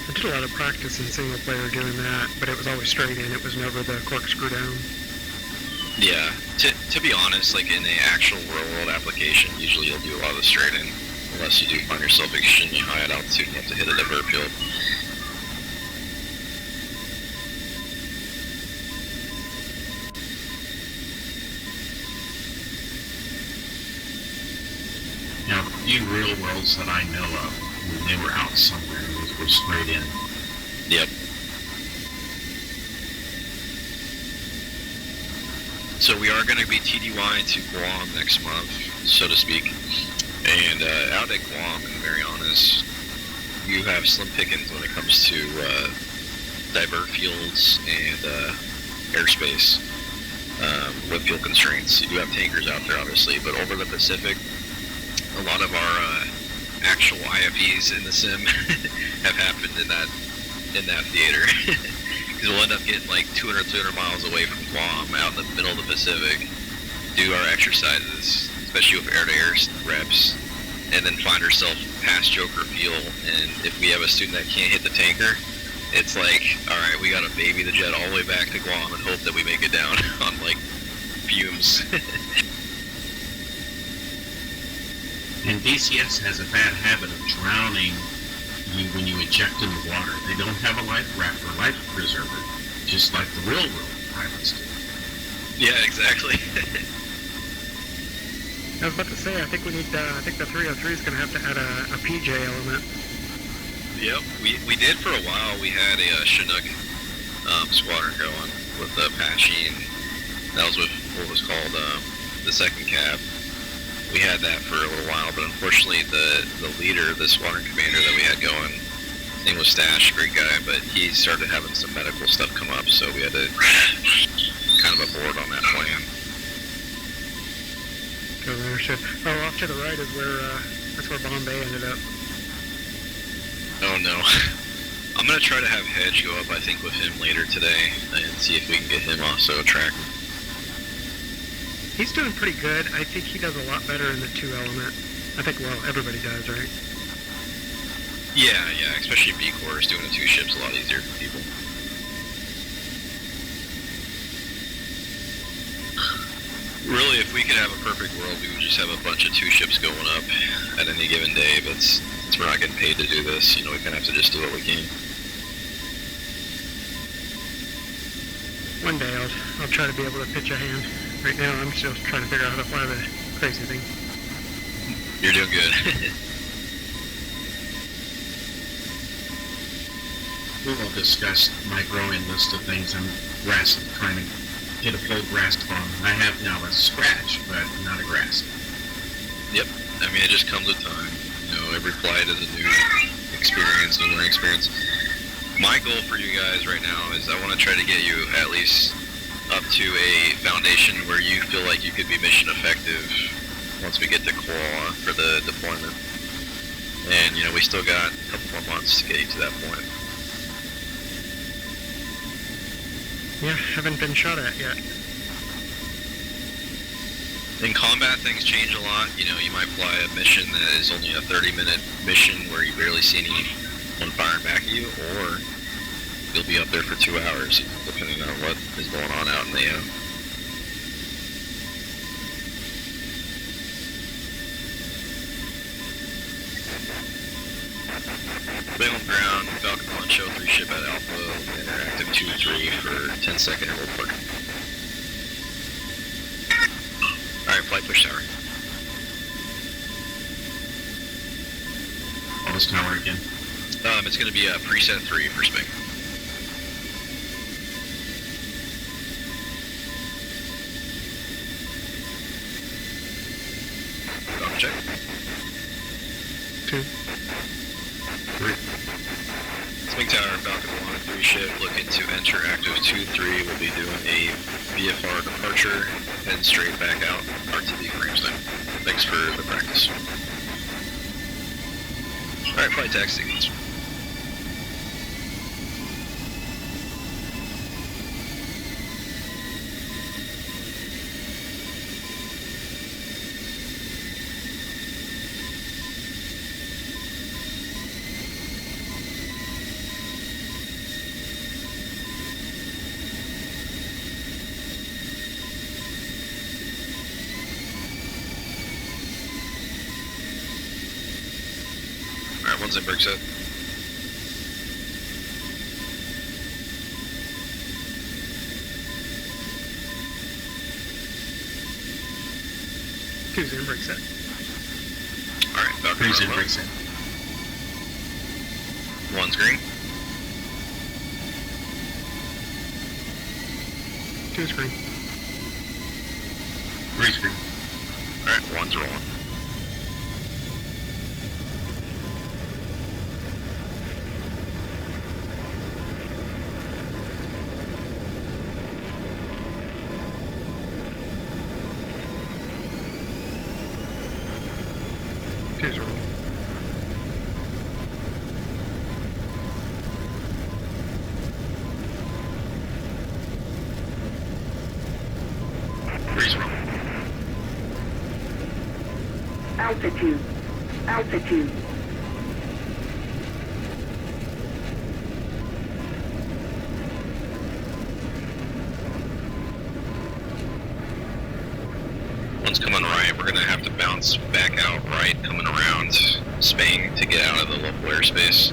S2: I did a lot of practice in single player doing that, but it was always straight in, it was never the corkscrew down.
S1: Yeah, to be honest, like in the actual real world application, usually you'll do a lot of the straight in, unless you do find yourself extremely high at altitude and you have to hit a divert field.
S3: Now, a few real worlds that I know of, when they were out somewhere, those were straight in.
S1: Yep. So we are going to be TDY to Guam next month, so to speak. And out at Guam, to be very honest, you have slim pickings when it comes to divert fields and airspace with fuel constraints. You do have tankers out there, obviously, but over the Pacific, a lot of our actual IFEs in the sim have happened in that theater. Because we'll end up getting like 200 miles away from Guam, out in the middle of the Pacific, do our exercises, especially with air-to-air reps, and then find ourselves past Joker fuel. And if we have a student that can't hit the tanker, it's like, all right, we gotta baby the jet all the way back to Guam and hope that we make it down on like fumes.
S3: And DCS has a bad habit of drowning you when you eject in the water. They don't have a life raft or life preserver, just like the real world pilots do.
S1: Yeah, exactly.
S2: I was about to say, I think we need. I think the 303 is going to have to add a PJ element.
S1: Yep, we did for a while. We had a Chinook squadron going with Apache, and that was with what was called the second cab. We had that for a little while, but unfortunately the leader, the squadron commander that we had going, his name was Stash, great guy, but he started having some medical stuff come up, so we had to kind of abort on that plan.
S2: Totally understood. Oh, off to the right is where, that's where Bombay ended up.
S1: Oh no. I'm going to try to have Hedge go up, I think, with him later today, and see if we can get him also tracking.
S2: He's doing pretty good. I think he does a lot better in the 2 element. I think, well, everybody does, right?
S1: Yeah, especially B Corps, doing the 2 ships a lot easier for people. Really, if we could have a perfect world, we would just have a bunch of 2 ships going up at any given day, but since we're not getting paid to do this, we kind of have to just do what we can.
S2: One day I'll try to be able to pitch a hand. Right now I'm still trying to figure out how to fly the crazy thing.
S1: You're doing good.
S3: We will discuss my growing list of things I'm trying to get a full grasp on. I have now a scratch, but not a grasp.
S1: Yep. I mean, it just comes with time. Every flight is a new experience, new learning experience. My goal for you guys right now is I want to try to get you at least up to a foundation where you feel like you could be mission effective once we get to Koala for the deployment. And, we still got a couple more months to get you to that point.
S2: Yeah, haven't been shot at yet.
S1: In combat, things change a lot. You might fly a mission that is only a 30-minute mission where you barely see anyone firing back at you, or you'll be up there for 2 hours, depending on what is going on out in the Spangdahlem ground, Falcon 1, show 3 ship at Alpha, interactive 2-3 for 10-second interval parking. Alright, flight push tower.
S3: What was tower again?
S1: It's going to be a preset 3 for Spang. Check.
S2: 2.
S3: 3.
S1: Spang Tower, Falcon 1, 3 ship, looking to enter active 2-3. We'll be doing a VFR departure, head straight back out, RTB for Ramstein. Thanks for the practice. Alright, flight taxi. One's in brick set.
S2: Two's in brick set.
S1: Alright, Falcon
S3: 3's in
S1: run
S3: break set.
S1: low. One's green.
S2: 2's green.
S3: 3's green.
S1: Alright, one's rolling.
S4: Altitude. Altitude.
S1: One's coming right, we're gonna have to bounce back out right, coming around Spang to get out of the local airspace.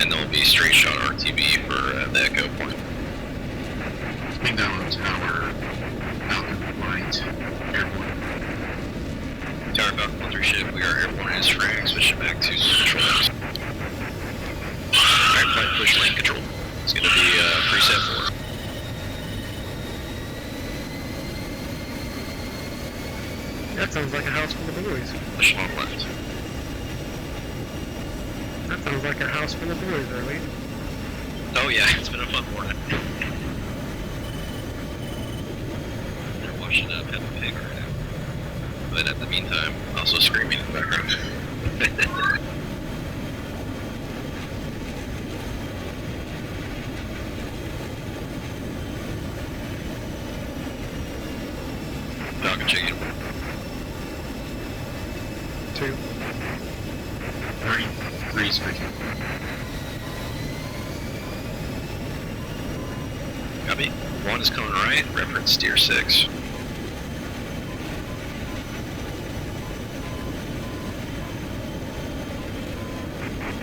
S1: And there'll be straight shot RTB for the Echo point.
S3: Spangdahlem Tower, Falcon Flight, Airborne.
S1: Tower Falcon 1-3 ship, we are airborne as frag, switching back to controls. Alright, flight push lane control. It's gonna be preset 4.
S2: That sounds like a house full of boys.
S1: Push long left.
S2: That sounds like a house full of boys, early.
S1: Oh yeah, it's been a fun morning. They're washing up Peppa Pig right now. But at the meantime, also screaming in the background. Falcon chicken.
S2: 2.
S3: 33 speaking.
S1: Copy. 1 is coming right, reference steer 6.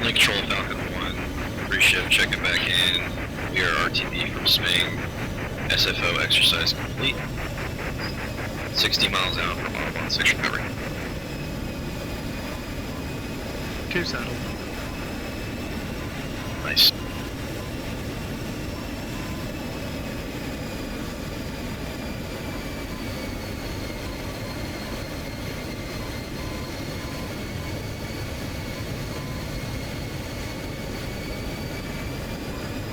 S1: Link control Falcon 1, 3 ship checking back in. We are RTB from Spang. SFO exercise complete. 60 miles out from Audubon 6 recovery.
S2: 2 settled.
S1: Nice.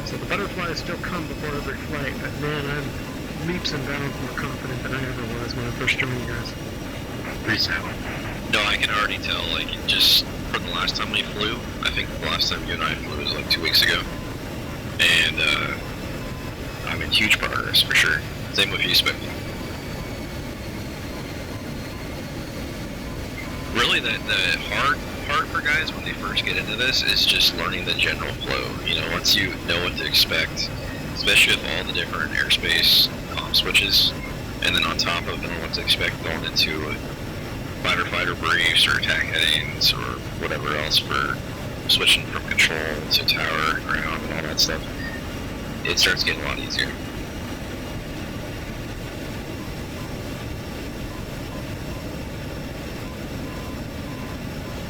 S2: So the butterflies still come before every flight, but man, I'm leaps and bounds more confident than I ever was when I first joined you guys.
S3: Resaddle.
S1: No, I can already tell, like, just from the last time we flew, I think the last time you and I flew was like 2 weeks ago. And, I'm in huge progress, for sure. Same with you, Specky. Really, the hard part for guys when they first get into this is just learning the general flow. You know, once you know what to expect, especially with all the different airspace comm switches, and then on top of knowing what to expect going into fighter briefs or attack headings or whatever else for switching from control to tower, ground, and all that stuff, it starts getting a lot easier.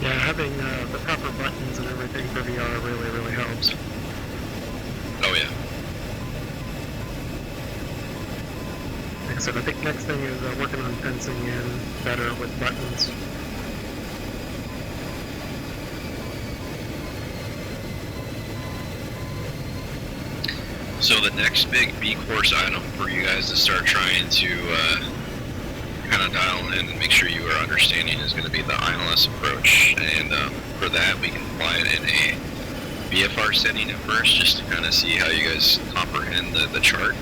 S2: Yeah, having the proper buttons and everything for VR really, really helps.
S1: Oh yeah.
S2: Like I said, I think next thing is working on fencing in better with buttons.
S1: So the next big B course item for you guys to start trying to kind of dial in and make sure you are understanding is going to be the ILS approach. And for that, we can apply it in a VFR setting at first, just to kind of see how you guys comprehend the chart.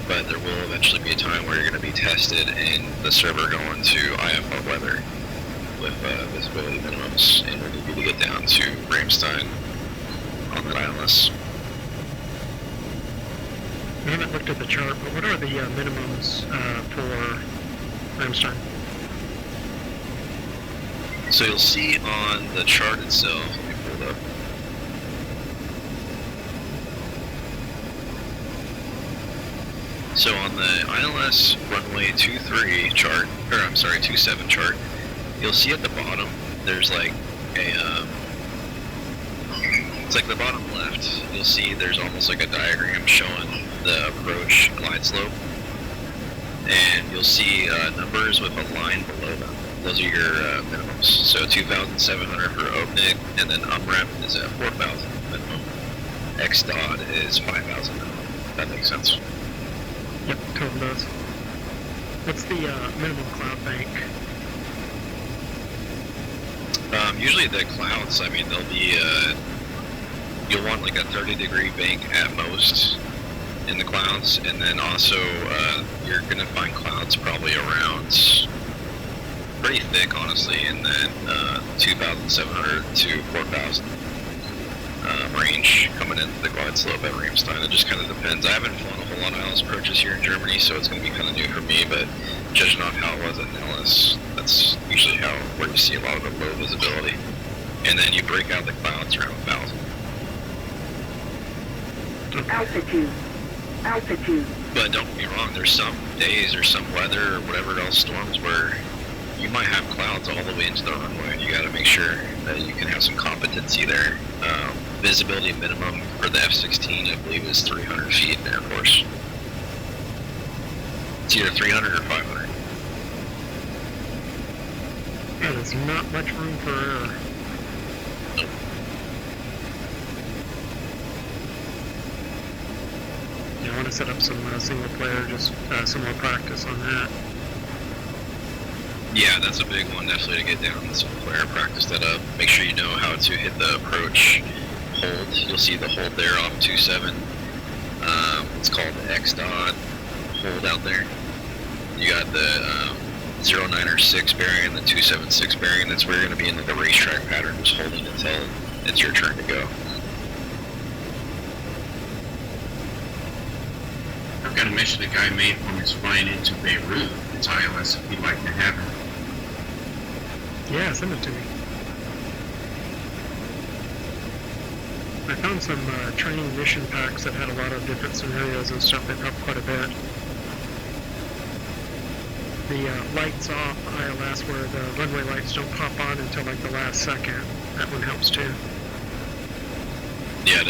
S1: But there will eventually be a time where you're going to be tested in the server going to IFO weather with visibility minimums, and we need you to get down to Ramstein on that ILS.
S2: I haven't looked at the chart, but what are the minimums for Ramstein?
S1: So you'll see on the chart itself, let me pull it up. So on the ILS runway 23 chart, or I'm sorry, 27 chart, you'll see at the bottom, there's like a, it's like the bottom left, you'll see there's almost like a diagram showing the approach glide slope. And you'll see numbers with a line below them. Those are your minimums. So 2,700 for OPNIC, and then UMREP is at 4,000 minimum. XDOT is 5,000 minimum. That makes sense.
S2: Yep, totally does. What's the minimum cloud bank?
S1: Usually the clouds, I mean, they'll be, you'll want like a 30-degree bank at most in the clouds, and then also you're going to find clouds probably around pretty thick, honestly, in that 2,700 to 4,000 range coming into the glide slope at Ramstein. It just kind of depends. I haven't flown a whole lot of ILS approaches here in Germany, so it's going to be kind of new for me, but judging off how it was at Nellis, that's usually where you see a lot of the low visibility. And then you break out the clouds around 1,000.
S4: Altitude. Altitude.
S1: But don't get me wrong, there's some days or some weather or whatever else storms where you might have clouds all the way into the runway. You got to make sure that you can have some competency there. Visibility minimum for the F-16, I believe, is 300 feet in Air Force. It's either 300 or 500.
S2: Yeah, there's not much room for error. Yeah, I want to set up some single player, just some more practice on that.
S1: Yeah, that's a big one, definitely, to get down some player, practice that up. Make sure you know how to hit the approach hold. You'll see the hold there off 27. It's called the X dot hold out there. You got the 096 bearing, the 276 bearing. That's where you're going to be in the racetrack pattern, just holding until it's your turn to go.
S3: I've got a mission the guy made when he's flying into Beirut. It's ILS if you'd like to have it.
S2: Yeah, send it to me. I found some training mission packs that had a lot of different scenarios and stuff that helped quite a bit. The lights off ILS where the runway lights don't pop on until like the last second. That one helps too.
S1: Yeah,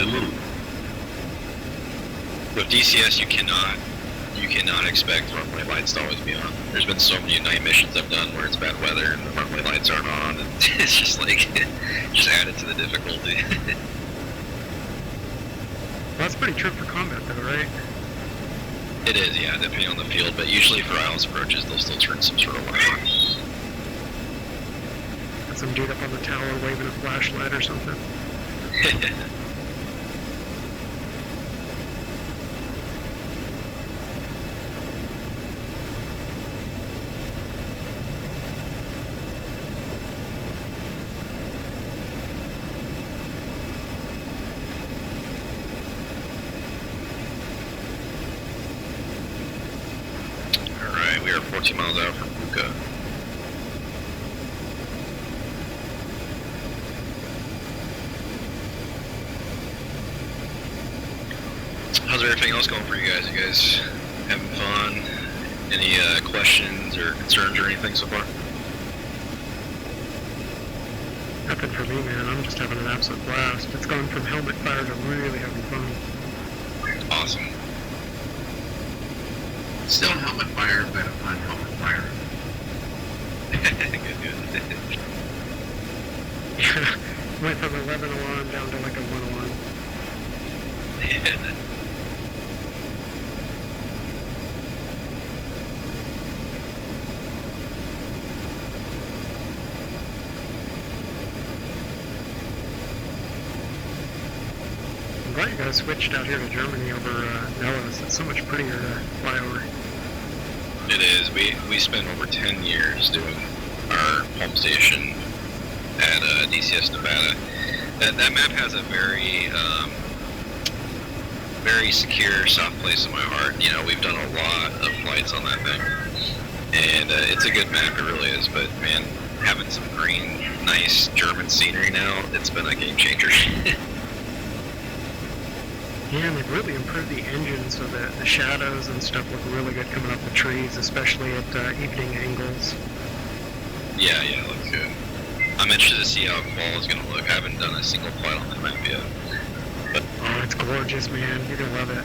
S1: with DCS you cannot expect runway lights to always be on. There's been so many night missions I've done where it's bad weather and the runway lights aren't on, and it's just like just added to the difficulty.
S2: Well, that's pretty true for combat though, right?
S1: It is, yeah, depending on the field, but usually for ILS approaches they'll still turn some sort of light on.
S2: Got some dude up on the tower waving a flashlight or something.
S1: We are 14 miles out from Buka. How's everything else going for you guys? You guys having fun? Any questions or concerns or anything so far?
S2: Nothing for me, man. I'm just having an absolute blast. It's gone from helmet fire to really having fun.
S1: Awesome.
S3: Still helmet fire, but unhelmet fire.
S1: Good.
S2: Went from 11 alarm down to like a 1 alarm. I'm glad you guys switched out here to Germany over Nellis. It's so much prettier to fly over.
S1: It is. We spent over 10 years doing our home station at DCS Nevada. That map has a very very secure, soft place in my heart. You know, we've done a lot of flights on that thing, and it's a good map. It really is. But man, having some green, nice German scenery now, it's been a game changer.
S2: Yeah, and they've really improved the engine so that the shadows and stuff look really good coming up the trees, especially at evening angles.
S1: Yeah, it looks good. I'm interested to see how fall is going to look. I haven't done a single flight on that map yet. But
S2: Oh, it's gorgeous, man. You're going to love it.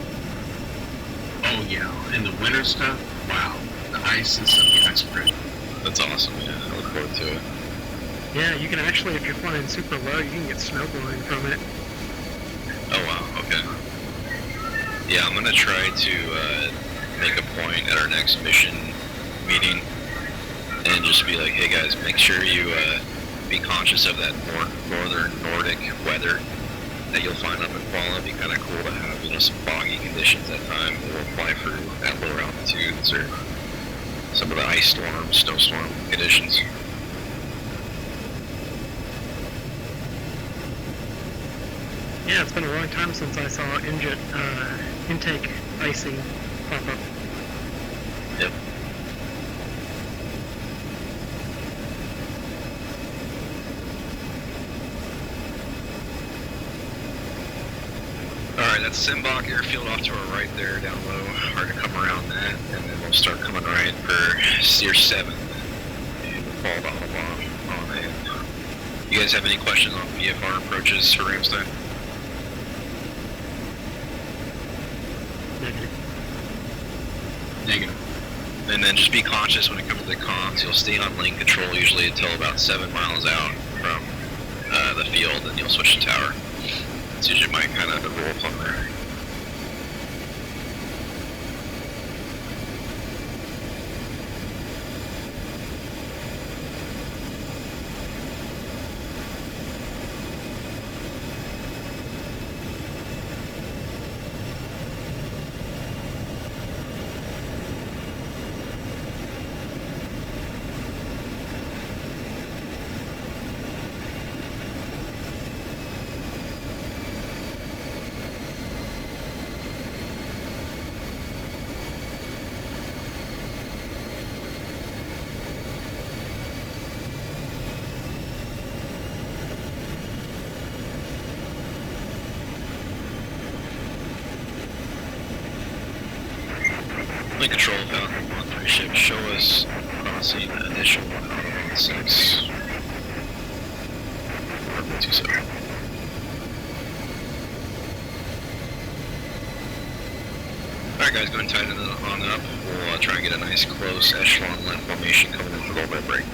S3: Oh yeah, and the winter stuff, wow. The ice and stuff, that's great.
S1: that's awesome, yeah. I look forward to it.
S2: Yeah, you can actually, if you're flying super low, you can get snow blowing from it.
S1: Oh wow, okay. Yeah, I'm gonna try to make a point at our next mission meeting and just be like, hey guys, make sure you be conscious of that northern Nordic weather that you'll find up in Kuala. It'd be kind of cool to have, you know, some foggy conditions at time. We'll fly through at lower altitudes or some of the ice storm, snowstorm conditions.
S2: Yeah, it's been a long time since I saw intake icing pop up.
S1: Yep. Alright, that's Simbach Airfield off to our right there, down low. Hard to come around that, and then we'll start coming right for Steer 7. And we'll fall the hull on in. You guys have any questions on VFR approaches for Ramstein?
S3: Negative.
S1: And then just be cautious when it comes to the comms. You'll stay on lane control usually until about 7 miles out from the field, and you'll switch to tower. That's usually my kind of the rule from there. Link control Falcon 1-3 ship, show us crossing initial 1-6. 27. Alright guys, go and tighten it on up. We'll try and get a nice close echelon line formation coming in for the low break.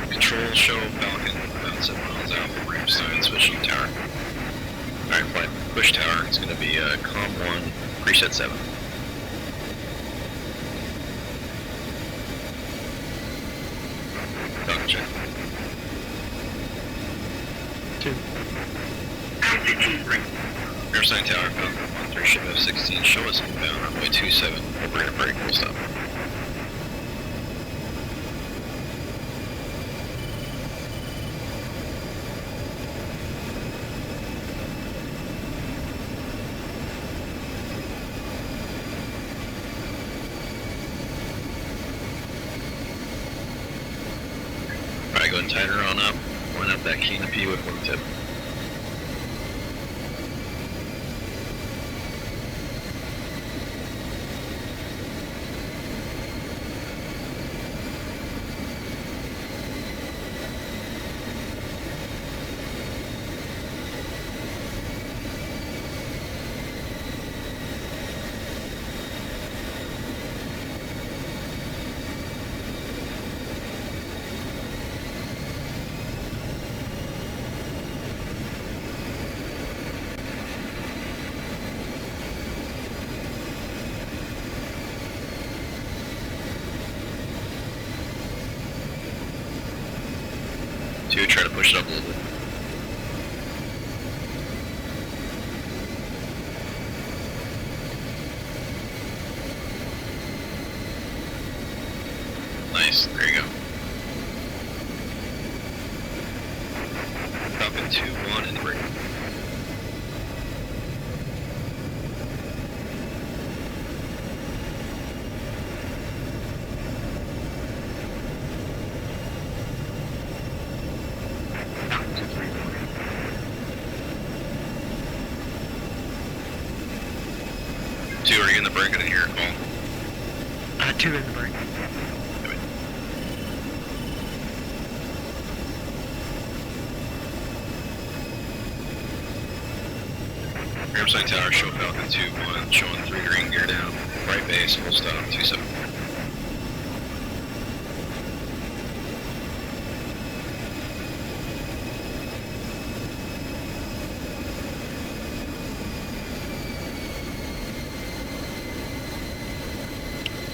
S1: Control show Falcon about 7 miles out from Ramstein, switching to tower. Alright, flight push tower. It's going to be COM 1, preset 7. Falcon check.
S2: 2.
S1: Ramstein tower, Falcon 1-3 ship F-16. Show us inbound runway 27. We're going to break, we'll stop. Alright, go and tighten her on up. Line up that canopy with wingtip. Try to push it up a little bit. Nice, there you go. Falcon 2-1 in the break. Are you in the break? I didn't hear a call.
S2: 2 in the break.
S1: Ramstein tower, show Falcon 2-1, showing 3 green gear down. Right base, full stop, 27.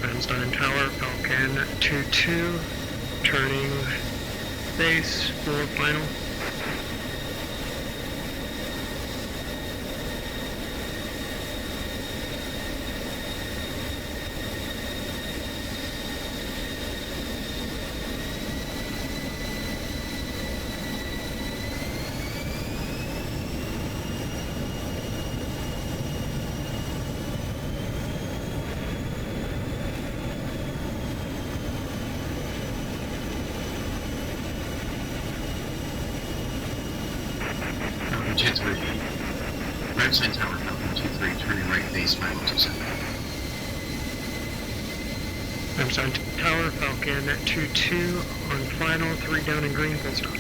S2: Ramstein tower, Falcon 2-2, turning base for final.
S3: Falcon 2-3. Ramstein Tower, Falcon 2-3, turning right base 5027.
S2: Ramstein Tower, Falcon 2-2 on final, 3 down and green, full stop.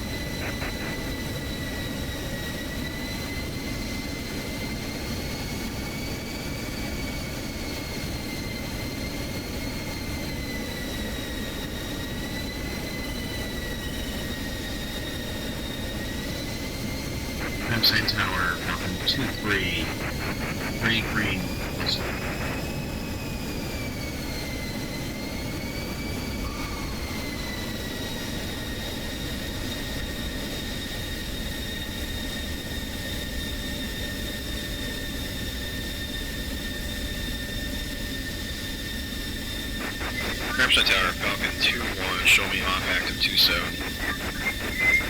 S3: Ramstein Tower, Falcon 2-3, turning green, full stop.
S1: Ramstein Tower, Falcon 2-1, show me off, active 2-7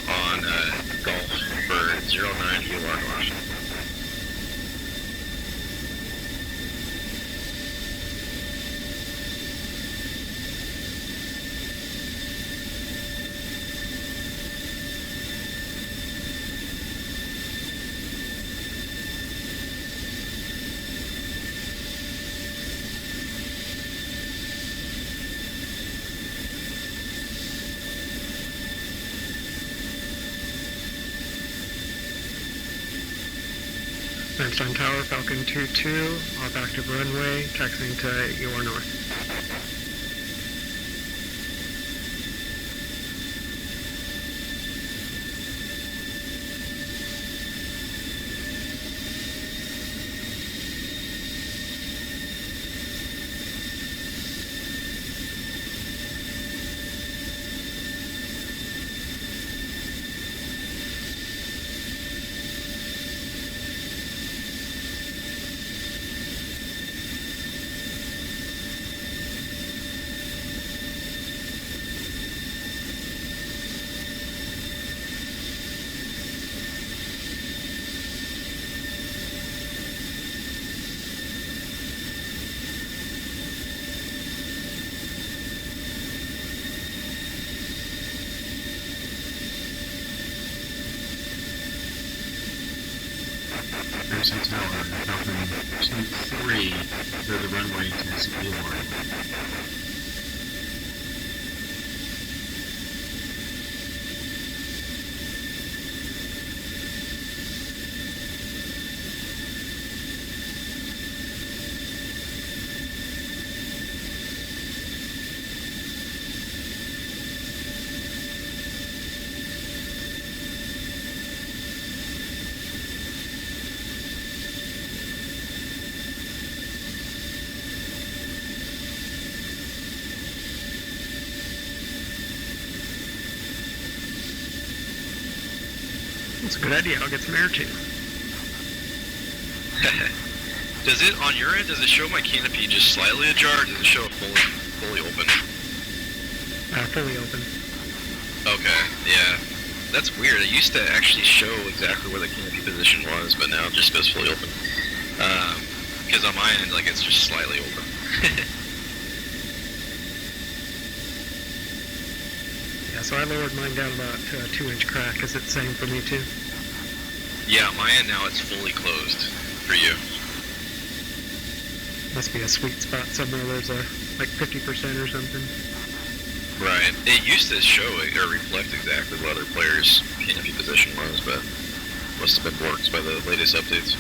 S1: on Golf for 09 EOR North.
S2: Ramstein Tower, Falcon 2-2, off active runway, taxiing to EOR North.
S3: Ramstein Tower, Falcon 2-3, clear the runway to EOR.
S2: That's a good idea, I'll get some air too.
S1: Does it, on your end, does it show my canopy just slightly ajar, or does it show it fully open?
S2: Fully open.
S1: Okay, yeah. That's weird. It used to actually show exactly where the canopy position was, but now it just goes fully open. Because on my end, like, it's just slightly open.
S2: Yeah, so I lowered mine down about to a 2-inch crack. Is it the same for me too?
S1: Yeah, on my end now it's fully closed for you.
S2: Must be a sweet spot somewhere. There's a like 50% or something.
S1: Right. It used to show or reflect exactly what other players' canopy position was, but must have been worked by the latest updates.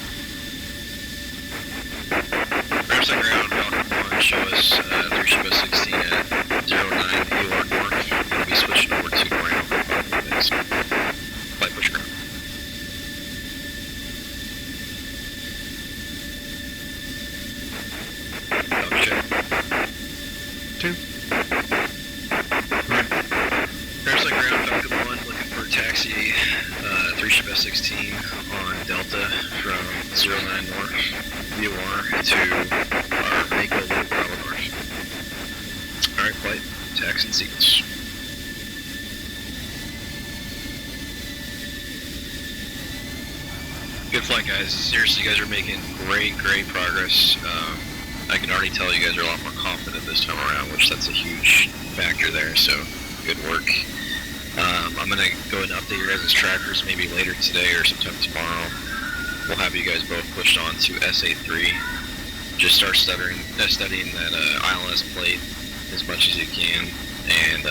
S1: Ramstein ground, Falcon 1, show us 3-16 at 09 EOR North. We'll be switching over to ground for 5 minutes. Flight push ground. Check.
S2: 2.
S1: Ramstein ground, Falcon 1, looking for taxi 3-16 on Delta from 09 North EOR to our Makos low Bravo North. Alright, flight, tax and sequence. Good flight, guys. Seriously, you guys are making great progress. I can already tell you guys are a lot more confident this time around, which that's a huge factor there, so good work. I'm gonna go ahead and update your guys' trackers maybe later today or sometime tomorrow. We'll have you guys both pushed on to SA3. Just start studying that ILS plate as much as you can, and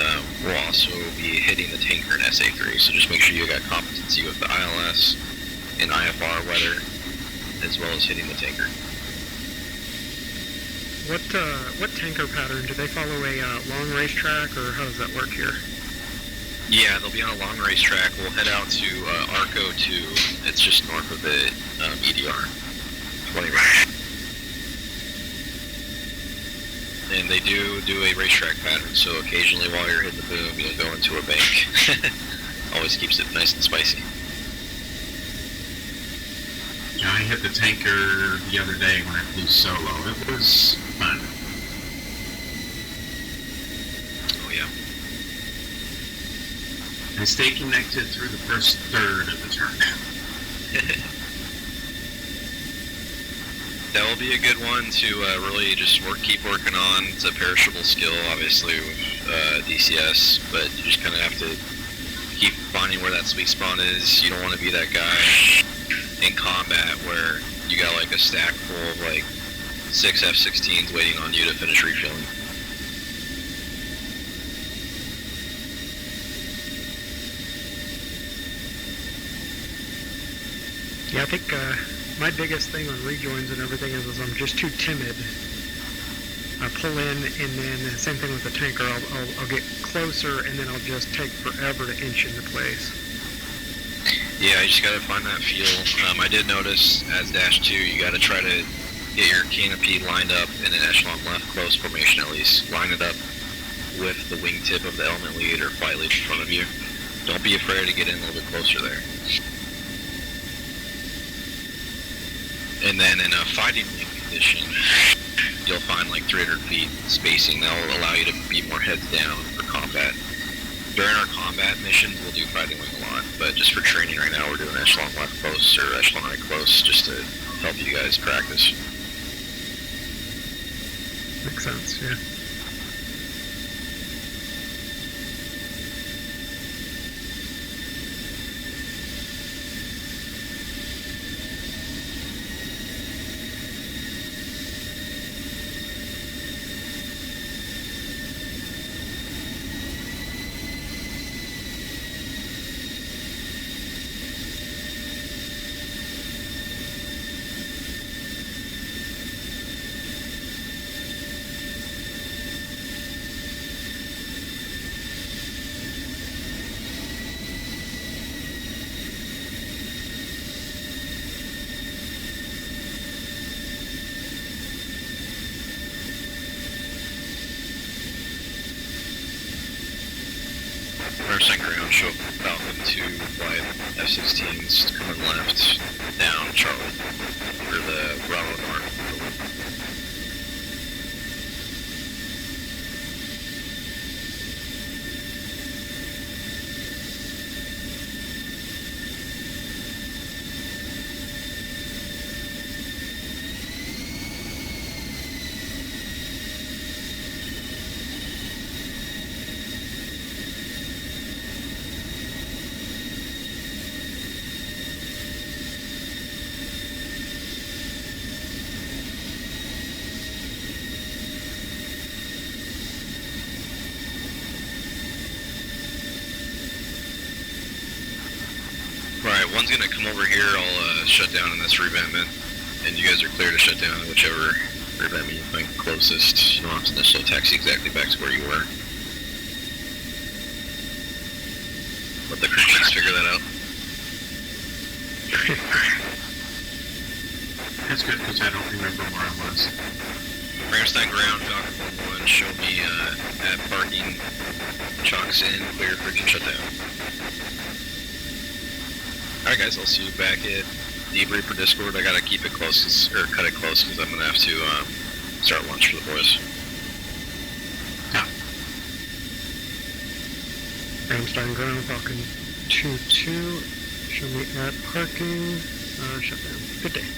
S1: we'll also be hitting the tanker in SA3. So just make sure you got competency with the ILS and IFR weather, as well as hitting the tanker.
S2: What tanker pattern? Do they follow a long racetrack, or how does that work here?
S1: Yeah, they'll be on a long racetrack. We'll head out to Arco 2. It's just north of the EDR 20 range. And they do a racetrack pattern, so occasionally while you're hitting the boom, you'll go into a bank. Always keeps it nice and spicy.
S3: Yeah, I hit the tanker the other day when I flew solo. It was fun.
S1: Oh yeah.
S3: And stay connected through the first third of the turn.
S1: That will be a good one to really just keep working on. It's a perishable skill, obviously, with DCS, but you just kind of have to keep finding where that sweet spot is. You don't want to be that guy in combat where you got like a stack full of like 6 F-16s waiting on you to finish refilling.
S2: Yeah, I think my biggest thing on rejoins and everything is I'm just too timid. I pull in, and then same thing with the tanker. I'll get closer, and then I'll just take forever to inch into place.
S1: Yeah, you just gotta find that feel. I did notice as Dash 2, you gotta try to get your canopy lined up in an echelon left close formation at least. Line it up with the wingtip of the element lead or flight lead in front of you. Don't be afraid to get in a little bit closer there. And then in a fighting wing condition, you'll find like 300 feet spacing. That'll allow you to be more heads down for combat. During our combat missions, we'll do fighting wing a lot, but just for training right now, we're doing echelon left close or echelon right close just to help you guys practice.
S2: Makes sense, yeah.
S1: Ramstein ground, show Falcon 2 flight F-16s coming left down Charlie for the Bravo North. Alright, one's gonna come over here, I'll shut down in this revampment, and you guys are clear to shut down in whichever revampment you think closest. You don't have to necessarily taxi exactly back to where you were. Let the crew chiefs figure that out.
S3: That's good, because I don't remember where I was.
S1: Ramstein ground, Falcon 1, show me at parking, chalks in, clear bridge and shut down. Alright guys, I'll see you back at debrief for Discord. I gotta keep it close, or cut it close, because I'm gonna have to start lunch for the boys.
S3: Yeah.
S2: Ramstein ground, Falcon 2-2. Show me at parking. Shut down. Good day.